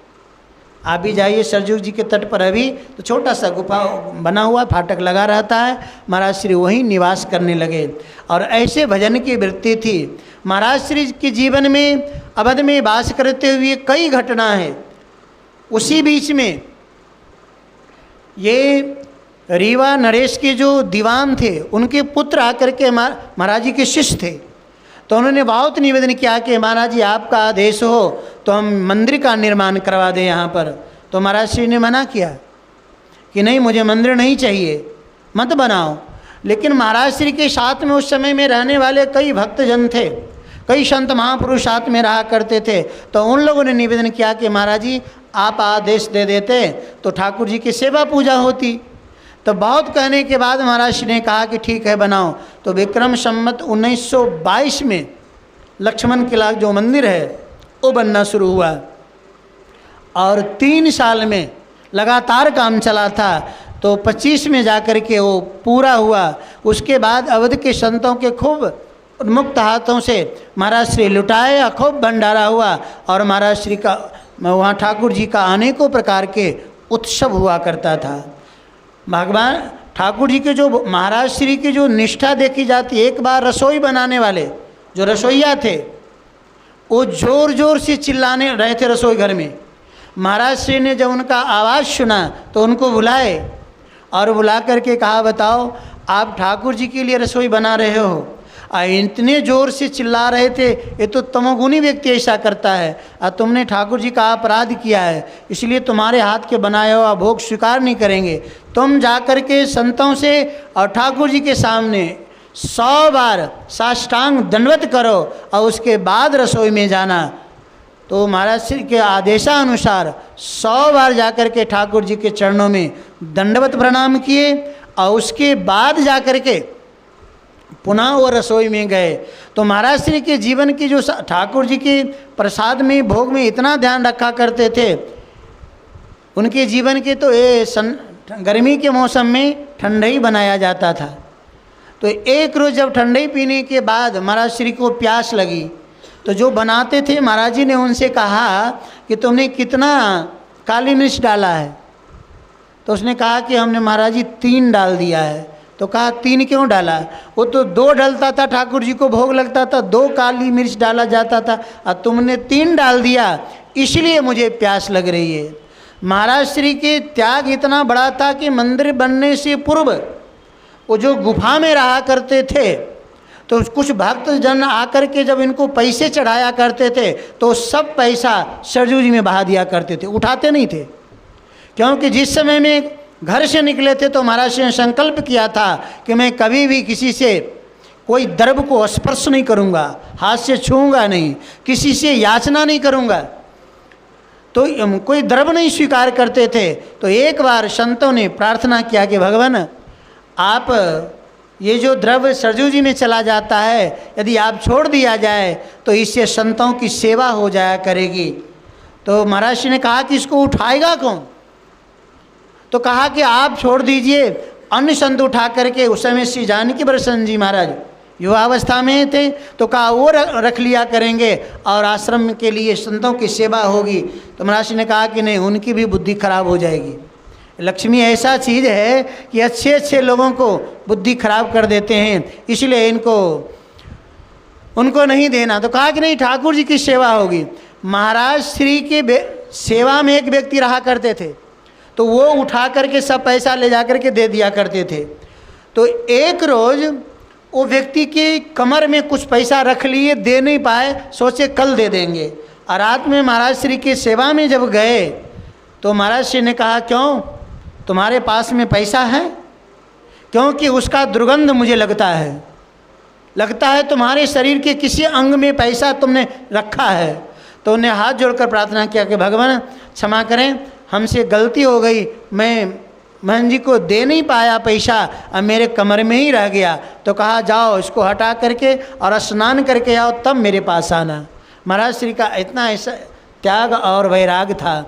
आप भी जाइए सरजू जी के तट पर, अभी तो छोटा सा गुफा बना हुआ, फाटक लगा रहता है। महाराज श्री वहीं निवास करने लगे, और ऐसे भजन की वृत्ति थी। महाराज श्री के जीवन में अवध में वास करते हुए कई घटना है। उसी बीच में ये रीवा नरेश के जो दीवान थे, उनके पुत्र आकर के महाराज जी के शिष्य थे, तो उन्होंने बहुत निवेदन किया कि महाराज जी आपका आदेश हो तो हम मंदिर का निर्माण करवा दें यहाँ पर। तो महाराज श्री ने मना किया कि नहीं, मुझे मंदिर नहीं चाहिए, मत बनाओ। लेकिन महाराज श्री के साथ में उस समय में रहने वाले कई भक्तजन थे, कई संत महापुरुष साथ में रहा करते थे, तो उन लोगों ने निवेदन किया कि महाराज जी आप आदेश दे देते तो ठाकुर जी की सेवा पूजा होती। तो बहुत कहने के बाद महाराज श्री ने कहा कि ठीक है बनाओ। तो विक्रम संवत 1922 में लक्ष्मण किला जो मंदिर है वो बनना शुरू हुआ, और 3 साल में लगातार काम चला था। तो 25 में जाकर के वो पूरा हुआ। उसके बाद अवध के संतों के खूब उन्मुक्त हाथों से महाराज श्री लुटाया, खूब भंडारा हुआ, और महाराज श्री का वहाँ ठाकुर जी का अनेकों प्रकार के उत्सव हुआ करता था। भगवान ठाकुर जी के जो महाराज श्री की जो निष्ठा देखी जाती, एक बार रसोई बनाने वाले जो रसोईया थे वो जोर जोर से चिल्लाने रहे थे रसोई घर में। महाराज श्री ने जब उनका आवाज़ सुना तो उनको बुलाए, और बुला करके कहा बताओ आप ठाकुर जी के लिए रसोई बना रहे हो, इतने जोर से चिल्ला रहे थे, ये तो तमोगुनी व्यक्ति ऐसा करता है, और तुमने ठाकुर जी का अपराध किया है, इसलिए तुम्हारे हाथ के बनाए हुआ भोग स्वीकार नहीं करेंगे। तुम जाकर के संतों से और ठाकुर जी के सामने 100 बार साष्टांग दंडवत करो और उसके बाद रसोई में जाना। तो महाराज श्री के आदेशानुसार 100 बार जाकर के ठाकुर जी के चरणों में दंडवत प्रणाम किए, और उसके बाद जाकर के पुनः वो रसोई में गए। तो महाराज श्री के जीवन की जो ठाकुर जी के प्रसाद में भोग में इतना ध्यान रखा करते थे, उनके जीवन के तो गर्मी के मौसम में ठंडाई बनाया जाता था। तो एक रोज़ जब ठंडाई पीने के बाद महाराज श्री को प्यास लगी, तो जो बनाते थे महाराज जी ने उनसे कहा कि तुमने कितना काली मिर्च डाला है। तो उसने कहा कि हमने महाराज जी 3 डाल दिया है। तो कहा 3 क्यों डाला? वो तो 2 डलता था, ठाकुर जी को भोग लगता था, 2 काली मिर्च डाला जाता था, और तुमने 3 डाल दिया, इसलिए मुझे प्यास लग रही है। महाराज श्री के त्याग इतना बड़ा था कि मंदिर बनने से पूर्व वो जो गुफा में रहा करते थे, तो कुछ भक्त जन आकर के जब इनको पैसे चढ़ाया करते थे तो सब पैसा सरजू जी में बहा दिया करते थे, उठाते नहीं थे। क्योंकि जिस समय में घर से निकले थे तो महाराज जी ने संकल्प किया था कि मैं कभी भी किसी से कोई द्रव्य को स्पर्श नहीं करूँगा, हाथ से छूँगा नहीं, किसी से याचना नहीं करूँगा, तो कोई द्रव्य नहीं स्वीकार करते थे। तो एक बार संतों ने प्रार्थना किया कि भगवान आप ये जो द्रव्य सरजू जी में चला जाता है, यदि आप छोड़ दिया जाए तो इससे संतों की सेवा हो जाया करेगी। तो महाराज जी ने कहा कि इसको उठाएगा कौन? तो कहा कि आप छोड़ दीजिए, अन्य संत उठा करके, उस समय श्री जानकी प्रसन्न जी महाराज युवावस्था में थे, तो कहा वो रख लिया करेंगे और आश्रम के लिए संतों की सेवा होगी। तो महाराज जी ने कहा कि नहीं, उनकी भी बुद्धि खराब हो जाएगी। लक्ष्मी ऐसा चीज़ है कि अच्छे अच्छे लोगों को बुद्धि खराब कर देते हैं, इसलिए उनको नहीं देना। तो कहा कि नहीं, ठाकुर जी की सेवा होगी। महाराज श्री के सेवा में एक व्यक्ति रहा करते थे, तो वो उठा करके सब पैसा ले जा करके दे दिया करते थे। तो एक रोज़ वो व्यक्ति के कमर में कुछ पैसा रख लिए, दे नहीं पाए, सोचे कल दे देंगे। और रात में महाराज श्री की सेवा में जब गए तो महाराज श्री ने कहा क्यों तुम्हारे पास में पैसा है? क्योंकि उसका दुर्गंध मुझे लगता है तुम्हारे शरीर के किसी अंग में पैसा तुमने रखा है। तो उन्हें हाथ जोड़कर प्रार्थना किया कि भगवान क्षमा करें, हमसे गलती हो गई, मैं महन जी को दे नहीं पाया पैसा, अब मेरे कमर में ही रह गया। तो कहा जाओ इसको हटा करके और स्नान करके आओ, तब मेरे पास आना। महाराज श्री का इतना ऐसा त्याग और वैराग था।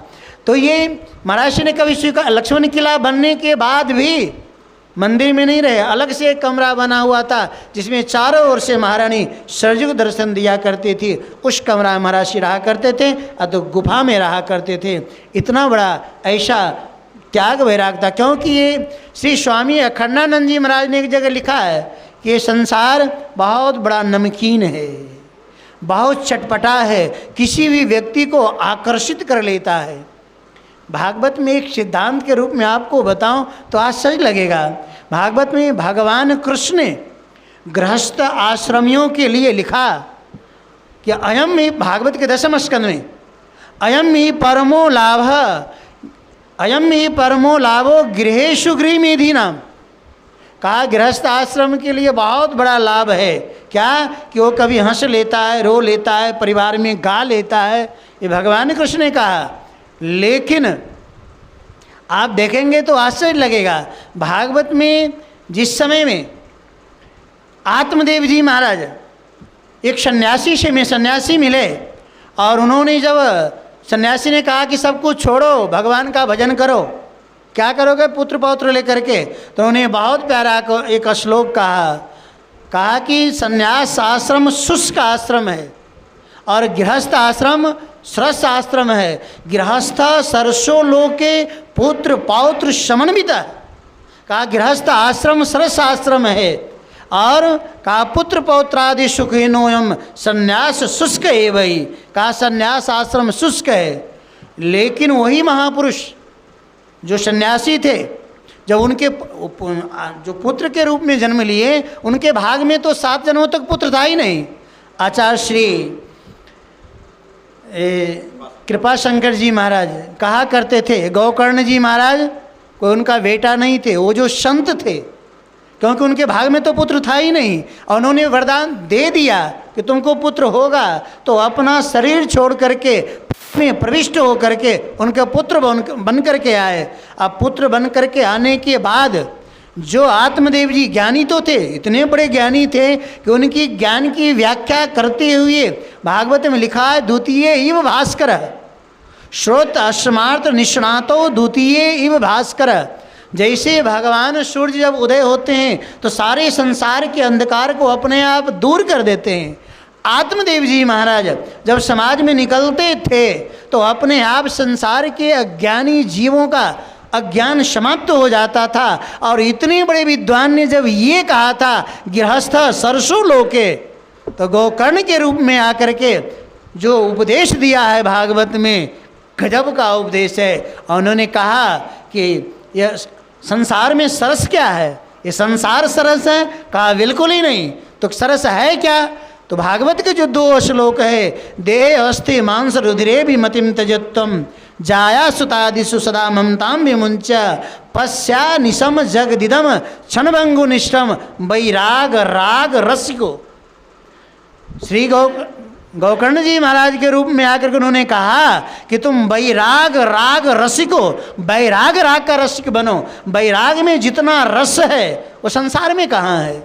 तो ये महाराज श्री ने कभी स्वीकार, लक्ष्मण किला बनने के बाद भी मंदिर में नहीं रहे, अलग से एक कमरा बना हुआ था जिसमें चारों ओर से महारानी सरजू को दर्शन दिया करती थी। उस कमरा में महाराज श्री रहा करते थे, तो गुफा में रहा करते थे। इतना बड़ा ऐसा त्याग वैराग था। क्योंकि ये श्री स्वामी अखंडानंद जी महाराज ने एक जगह लिखा है कि ये संसार बहुत बड़ा नमकीन है, बहुत चटपटा है, किसी भी व्यक्ति को आकर्षित कर लेता है। भागवत में एक सिद्धांत के रूप में आपको बताऊं तो आश्चर्य लगेगा। भागवत में भगवान कृष्ण ने गृहस्थ आश्रमियों के लिए लिखा कि अयम ही, भागवत के 10वें स्कंद में, अयम ही परमो लाभो गृहेषु गृहमेधि नाम। कहा गृहस्थ आश्रम के लिए बहुत बड़ा लाभ है। क्या? कि वो कभी हंस लेता है, रो लेता है, परिवार में गा लेता है, ये भगवान कृष्ण ने कहा। लेकिन आप देखेंगे तो आश्चर्य लगेगा, भागवत में जिस समय में आत्मदेव जी महाराज एक सन्यासी मिले, और उन्होंने जब सन्यासी ने कहा कि सब कुछ छोड़ो, भगवान का भजन करो, क्या करोगे पुत्र पौत्र लेकर के, तो उन्हें बहुत प्यारा एक श्लोक कहा कि सन्यास आश्रम शुष्क आश्रम है और गृहस्थ आश्रम सरस आश्रम है। गृहस्थ सरसो लोके पुत्र पौत्र समन्विता। कहा गृहस्थ आश्रम सरस आश्रम है, और कहा पुत्र पौत्रादि सुखिनोयम संन्यास शुष्क है वही। कहा संन्यास आश्रम शुष्क है। लेकिन वही महापुरुष जो सन्यासी थे, जब उनके जो पुत्र के रूप में जन्म लिए, उनके भाग में तो 7 जन्मों तक पुत्र था ही नहीं। आचार्य श्री कृपा शंकर जी महाराज कहा करते थे, गोकर्ण जी महाराज कोई उनका बेटा नहीं थे, वो जो संत थे, क्योंकि उनके भाग में तो पुत्र था ही नहीं, और उन्होंने वरदान दे दिया कि तुमको पुत्र होगा, तो अपना शरीर छोड़ करके में प्रविष्ट हो करके उनके पुत्र बन करके आए। अब पुत्र बन करके आने के बाद जो आत्मदेव जी ज्ञानी तो थे, इतने बड़े ज्ञानी थे कि उनकी ज्ञान की व्याख्या करते हुए भागवत में लिखा है, द्वितीय इव भास्कर श्रोत अश्मार्थ निष्णातो द्वितीय इव भास्कर। जैसे भगवान सूर्य जब उदय होते हैं तो सारे संसार के अंधकार को अपने आप दूर कर देते हैं। आत्मदेव जी महाराज जब समाज में निकलते थे तो अपने आप संसार के अज्ञानी जीवों का अज्ञान समाप्त हो जाता था। और इतने बड़े विद्वान ने जब ये कहा था गृहस्थ सरसों लोके, तो गोकर्ण के रूप में आकर के जो उपदेश दिया है भागवत में, गजब का उपदेश है। और उन्होंने कहा कि यह संसार में सरस क्या है, ये संसार सरस है? कहा बिल्कुल ही नहीं। तो सरस है क्या? तो भागवत के जो 2 श्लोक है, देह अस्थि मांस रुधिरे भी मतिम त्यजत्वम जाया सुतादिषु सदा ममताम विमुंच पश्या निशम जगदिदम क्षणभंगु निष्ठम वैराग राग रसिको। श्री गोकर्ण जी महाराज के रूप में आकर के उन्होंने कहा कि तुम वैराग राग रसिको, वैराग राग का रसिक बनो। वैराग में जितना रस है वो संसार में कहाँ है,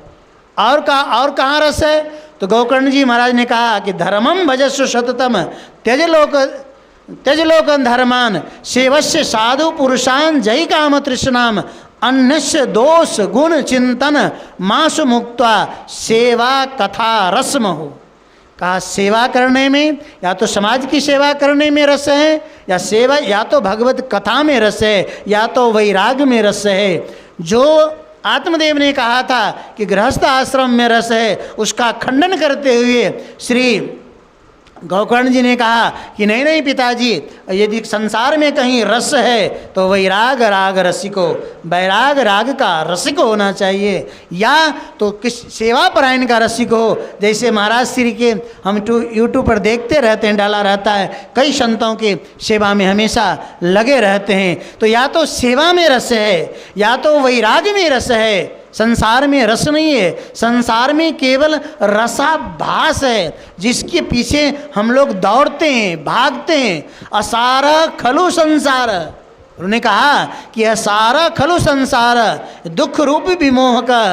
और कहाँ रस है? तो गोकर्ण जी महाराज ने कहा कि धर्मम भजस्व सततम त्यजलोक धर्मान सेवस्य साधु पुरुषान जय काम तृष्णाम अन्यस्य दोष गुण चिंतन मासु मुक्त्वा सेवा कथा रस्म हो। कहा सेवा करने में, या तो समाज की सेवा करने में रस है, या सेवा या तो भगवत कथा में रस है, या तो वैराग में रस है। जो आत्मदेव ने कहा था कि गृहस्थ आश्रम में रस है, उसका खंडन करते हुए श्री गोकर्ण जी ने कहा कि नहीं नहीं पिताजी, यदि संसार में कहीं रस है तो वैराग राग रसिको, वैराग राग का रसिक होना चाहिए, या तो किस सेवा परायण का रसिक हो। जैसे महाराज श्री के हम यूट्यूब पर देखते रहते हैं, डाला रहता है, कई संतों के सेवा में हमेशा लगे रहते हैं। तो या तो सेवा में रस है, या तो वैराग में रस है। संसार में रस नहीं है, संसार में केवल रसाभास है, जिसके पीछे हम लोग दौड़ते हैं, भागते हैं। असार खलु संसार, उन्होंने कहा कि असार खलु संसार दुख रूप विमोह का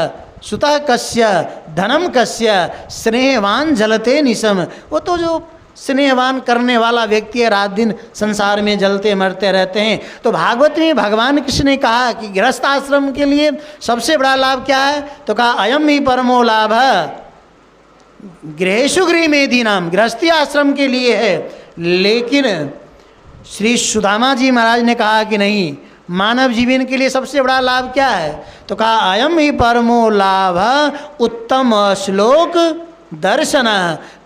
सुता कस्य धनम कस्य स्नेहवान जलते निशम। वो तो जो स्नेहवान करने वाला व्यक्ति है, रात दिन संसार में जलते मरते रहते हैं। तो भागवत में भगवान कृष्ण ने कहा कि गृहस्थ आश्रम के लिए सबसे बड़ा लाभ क्या है? तो कहा अयम ही परमो लाभ गृहेषु गृहमेधिनाम, गृहस्थी आश्रम के लिए है। लेकिन श्री सुदामा जी महाराज ने कहा कि नहीं, मानव जीवन के लिए सबसे बड़ा लाभ क्या है? तो कहा अयम ही परमो लाभ उत्तम श्लोक दर्शन।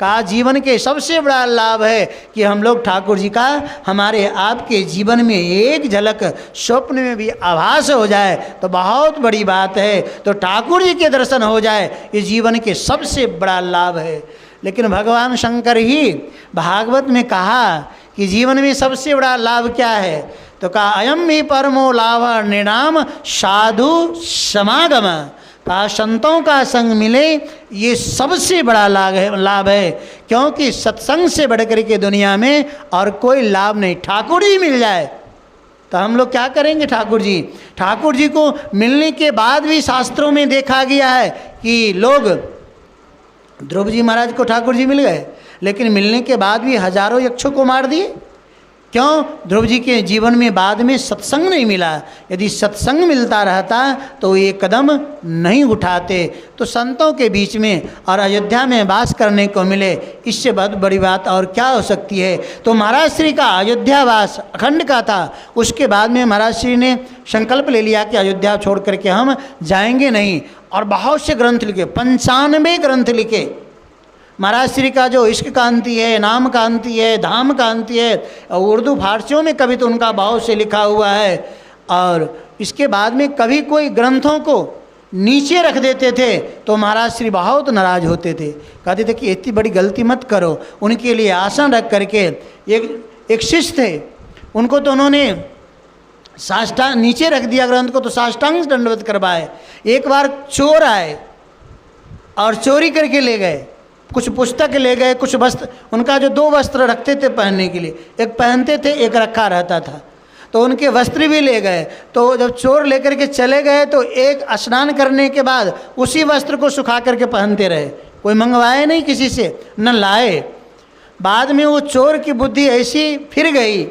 का जीवन के सबसे बड़ा लाभ है कि हम लोग ठाकुर जी का हमारे आपके जीवन में एक झलक स्वप्न में भी आभास हो जाए तो बहुत बड़ी बात है। तो ठाकुर जी के दर्शन हो जाए, ये जीवन के सबसे बड़ा लाभ है। लेकिन भगवान शंकर ही भागवत में कहा कि जीवन में सबसे बड़ा लाभ क्या है? तो कहा अयम ही परमो लाभ निर्णाम साधु समागम। कहा संतों का संग मिले, ये सबसे बड़ा लाभ है, क्योंकि सत्संग से बढ़कर के दुनिया में और कोई लाभ नहीं। ठाकुर जी मिल जाए तो हम लोग क्या करेंगे? ठाकुर जी को मिलने के बाद भी शास्त्रों में देखा गया है कि लोग, ध्रुव जी महाराज को ठाकुर जी मिल गए, लेकिन मिलने के बाद भी हजारों यक्षों को मार दिए। क्यों? ध्रुव जी के जीवन में बाद में सत्संग नहीं मिला। यदि सत्संग मिलता रहता तो ये कदम नहीं उठाते। तो संतों के बीच में और अयोध्या में वास करने को मिले, इससे बहुत बड़ी बात और क्या हो सकती है। तो महाराज श्री का अयोध्या वास अखंड का था। उसके बाद में महाराज श्री ने संकल्प ले लिया कि अयोध्या छोड़ करके हम जाएंगे नहीं, और बहुत से ग्रंथ लिखे, 95 ग्रंथ लिखे। महाराज श्री का जो इश्क कांति है, नाम कांति है, धाम कांति है, उर्दू फारसियों में कभी तो उनका भाव से लिखा हुआ है। और इसके बाद में कभी कोई ग्रंथों को नीचे रख देते थे तो महाराज श्री बहुत नाराज होते थे, कहते थे कि इतनी बड़ी गलती मत करो। उनके लिए आसन रख करके एक शिष्य थे, उनको तो उन्होंने साष्टांग नीचे रख दिया ग्रंथ को, तो साष्टांग दंडवत करवाए। एक बार चोर आए और चोरी करके ले गए, कुछ पुस्तक ले गए, कुछ वस्त्र, उनका जो 2 वस्त्र रखते थे पहनने के लिए, एक पहनते थे एक रखा रहता था, तो उनके वस्त्र भी ले गए। तो जब चोर लेकर के चले गए तो एक स्नान करने के बाद उसी वस्त्र को सुखा करके पहनते रहे, कोई मंगवाए नहीं किसी से, न लाए। बाद में वो चोर की बुद्धि ऐसी फिर गई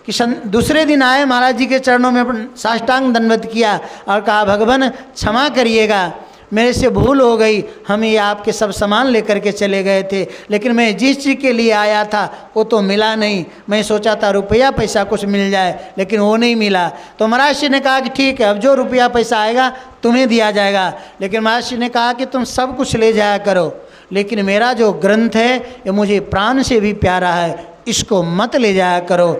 कि दूसरे दिन आए, महाराज जी के चरणों में साष्टांग दंडवत किया और कहा भगवान क्षमा करिएगा, मेरे से भूल हो गई, हम ये आपके सब सामान लेकर के चले गए थे, लेकिन मैं जिस चीज़ के लिए आया था वो तो मिला नहीं। मैं सोचा था रुपया पैसा कुछ मिल जाए, लेकिन वो नहीं मिला। तो महाराज श्री ने कहा कि ठीक है, अब जो रुपया पैसा आएगा तुम्हें दिया जाएगा। लेकिन महाराज श्री ने कहा कि तुम सब कुछ ले जाया करो, लेकिन मेरा जो ग्रंथ है ये मुझे प्राण से भी प्यारा है, इसको मत ले जाया करो।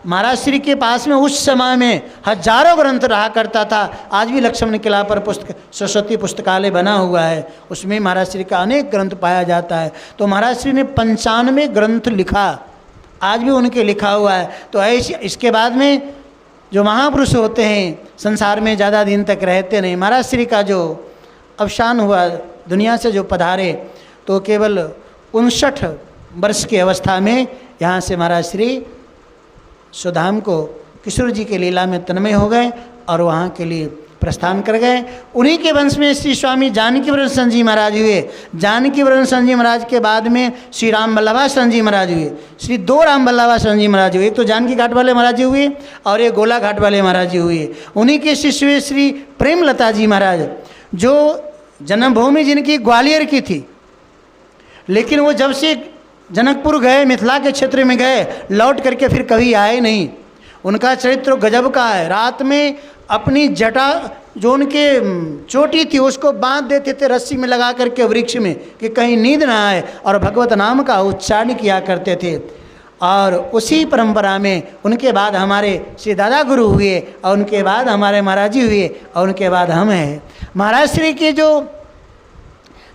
महाराज श्री के पास में उस समय में हजारों ग्रंथ रहा करता था। आज भी लक्ष्मण किला पर पुस्तक सरस्वती पुस्तकालय बना हुआ है, उसमें महाराज श्री का अनेक ग्रंथ पाया जाता है। तो महाराज श्री ने 95 ग्रंथ लिखा, आज भी उनके लिखा हुआ है। तो ऐसे इसके बाद में जो महापुरुष होते हैं संसार में ज़्यादा दिन तक रहते नहीं। महाराज श्री का जो अवसान हुआ, दुनिया से जो पधारे, तो केवल 59 वर्ष की अवस्था में यहाँ से महाराज श्री सुधाम को किशोर जी के लीला में तन्मय हो गए और वहाँ के लिए प्रस्थान कर गए। उन्हीं के वंश में श्री स्वामी जानकी वृंद जी महाराज हुए। जानकी वृंद जी महाराज के बाद में श्री राम बल्लभासन जी महाराज हुए। श्री 2 राम बल्लभासन जी महाराज हुए, एक तो जानकी घाट वाले महाराज जी हुए और एक गोला घाट वाले महाराज जी हुए। उन्हीं के शिष्य हुए श्री प्रेमलता जी महाराज, जो जन्मभूमि जिनकी ग्वालियर की थी, लेकिन वो जब से जनकपुर गए, मिथिला के क्षेत्र में गए, लौट करके फिर कभी आए नहीं। उनका चरित्र गजब का है। रात में अपनी जटा जो उनके चोटी थी उसको बांध देते थे रस्सी में लगा करके वृक्ष में कि कहीं नींद ना आए, और भगवत नाम का उच्चारण किया करते थे। और उसी परंपरा में उनके बाद हमारे श्री दादा गुरु हुए, और उनके बाद हमारे महाराज जी हुए, और उनके बाद हम हैं। महाराज श्री के जो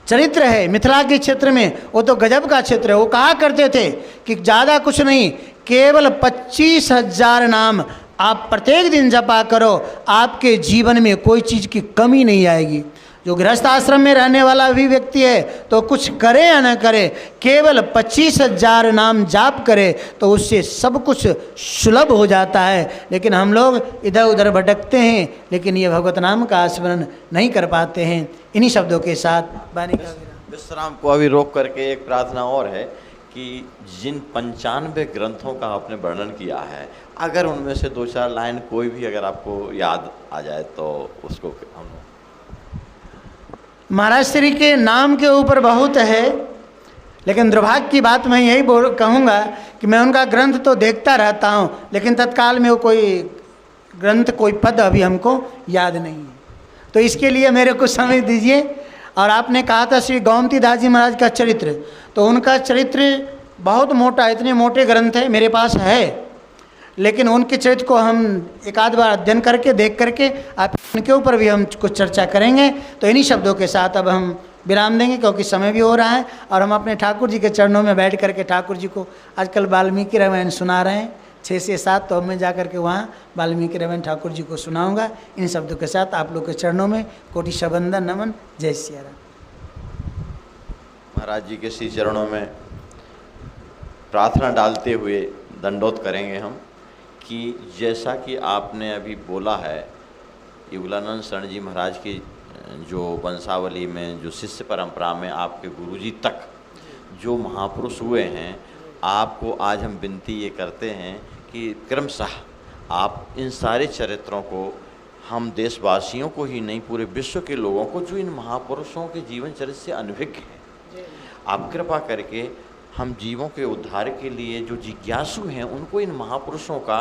चरित्र है मिथिला के क्षेत्र में, वो तो गजब का क्षेत्र है। वो कहा करते थे कि ज़्यादा कुछ नहीं, केवल 25,000 नाम आप प्रत्येक दिन जपा करो, आपके जीवन में कोई चीज़ की कमी नहीं आएगी। जो गृहस्थ आश्रम में रहने वाला भी व्यक्ति है तो कुछ करे या न करे, केवल 25,000 नाम जाप करे तो उससे सब कुछ सुलभ हो जाता है। लेकिन हम लोग इधर उधर भटकते हैं, लेकिन ये भगवत नाम का स्मरण नहीं कर पाते हैं। इन्हीं शब्दों के साथ वाणी का विश्राम को अभी रोक करके एक प्रार्थना और है कि जिन 95 ग्रंथों का आपने वर्णन किया है, अगर उनमें से 2-4 लाइन कोई भी अगर आपको याद आ जाए तो उसको हम। महाराज श्री के नाम के ऊपर बहुत है, लेकिन दुर्भाग्य की बात मैं यही कहूँगा कि मैं उनका ग्रंथ तो देखता रहता हूँ, लेकिन तत्काल में वो कोई ग्रंथ कोई पद अभी हमको याद नहीं है। तो इसके लिए मेरे को समय दीजिए। और आपने कहा था श्री गोमती दास जी महाराज का चरित्र, तो उनका चरित्र बहुत मोटा, इतने मोटे ग्रंथ है मेरे पास है, लेकिन उनके चरित्र को हम एक आध बार अध्ययन करके देख करके आप उनके ऊपर भी हम कुछ चर्चा करेंगे। तो इन्हीं शब्दों के साथ अब हम विराम देंगे, क्योंकि समय भी हो रहा है और हम अपने ठाकुर जी के चरणों में बैठ करके ठाकुर जी को आजकल वाल्मीकि रामायण सुना रहे हैं 6 से 7, तो अब मैं जा करके वहाँ वाल्मीकि रामायण ठाकुर जी को सुनाऊंगा। इन शब्दों के साथ आप लोग के चरणों में कोटि शबंदन नमन। जय सिया राम। महाराज जी के श्री चरणों में प्रार्थना डालते हुए दंडोत करेंगे हम कि जैसा कि आपने अभी बोला है, युगलानंद शरण जी महाराज की जो वंशावली में, जो शिष्य परंपरा में आपके गुरुजी तक जो महापुरुष हुए हैं, आपको आज हम विनती ये करते हैं कि क्रमशः आप इन सारे चरित्रों को हम देशवासियों को ही नहीं, पूरे विश्व के लोगों को जो इन महापुरुषों के जीवन चरित्र से अनभिज्ञ हैं, आप कृपा करके हम जीवों के उद्धार के लिए जो जिज्ञासु हैं उनको इन महापुरुषों का,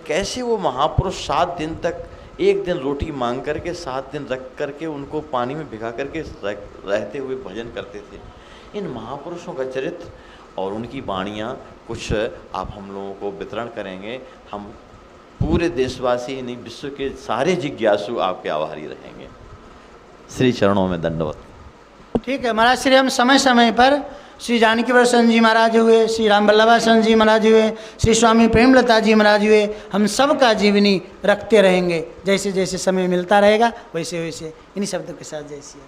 कैसे वो महापुरुष 7 दिन तक एक दिन रोटी मांग करके 7 दिन रख करके उनको पानी में भिगा करके रहते हुए भजन करते थे। इन महापुरुषों का चरित्र और उनकी वाणियाँ कुछ आप हम लोगों को वितरण करेंगे। हम पूरे देशवासी नहीं, विश्व के सारे जिज्ञासु आपके आभारी रहेंगे। श्री चरणों में दंडवत। ठीक है महाराज श्री, हम समय समय पर श्री जानकी वृंद जी महाराज हुए, श्री राम बल्लभासन जी महाराज हुए, श्री स्वामी प्रेमलता जी महाराज हुए, हम सब का जीवनी रखते रहेंगे। जैसे जैसे समय मिलता रहेगा वैसे वैसे इन्हीं शब्दों के साथ। जैसे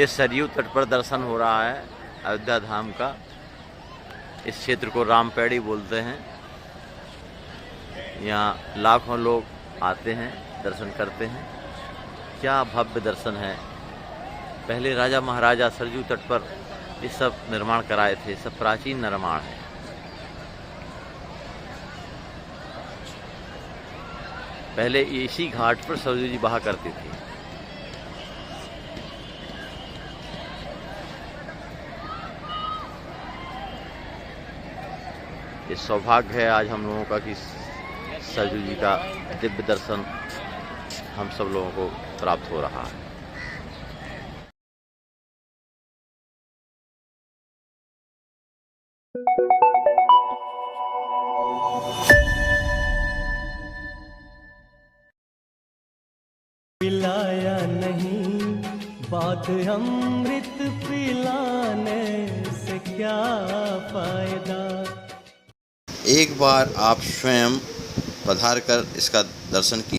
ये सरयू तट पर दर्शन हो रहा है अयोध्या धाम का। इस क्षेत्र को रामपेड़ी बोलते हैं। यहाँ लाखों लोग आते हैं, दर्शन करते हैं। क्या भव्य दर्शन है। पहले राजा महाराजा सरयू तट पर ये सब निर्माण कराए थे, सब प्राचीन निर्माण है। पहले इसी घाट पर सरयू जी बहा करती थी। ये सौभाग्य है आज हम लोगों का कि सरजू जी का दिव्य दर्शन हम सब लोगों को प्राप्त हो रहा है। पिलाया नहीं बात अमृत पिलाने से क्या फायदा। एक बार आप स्वयं पधार कर इसका दर्शन कीजिए।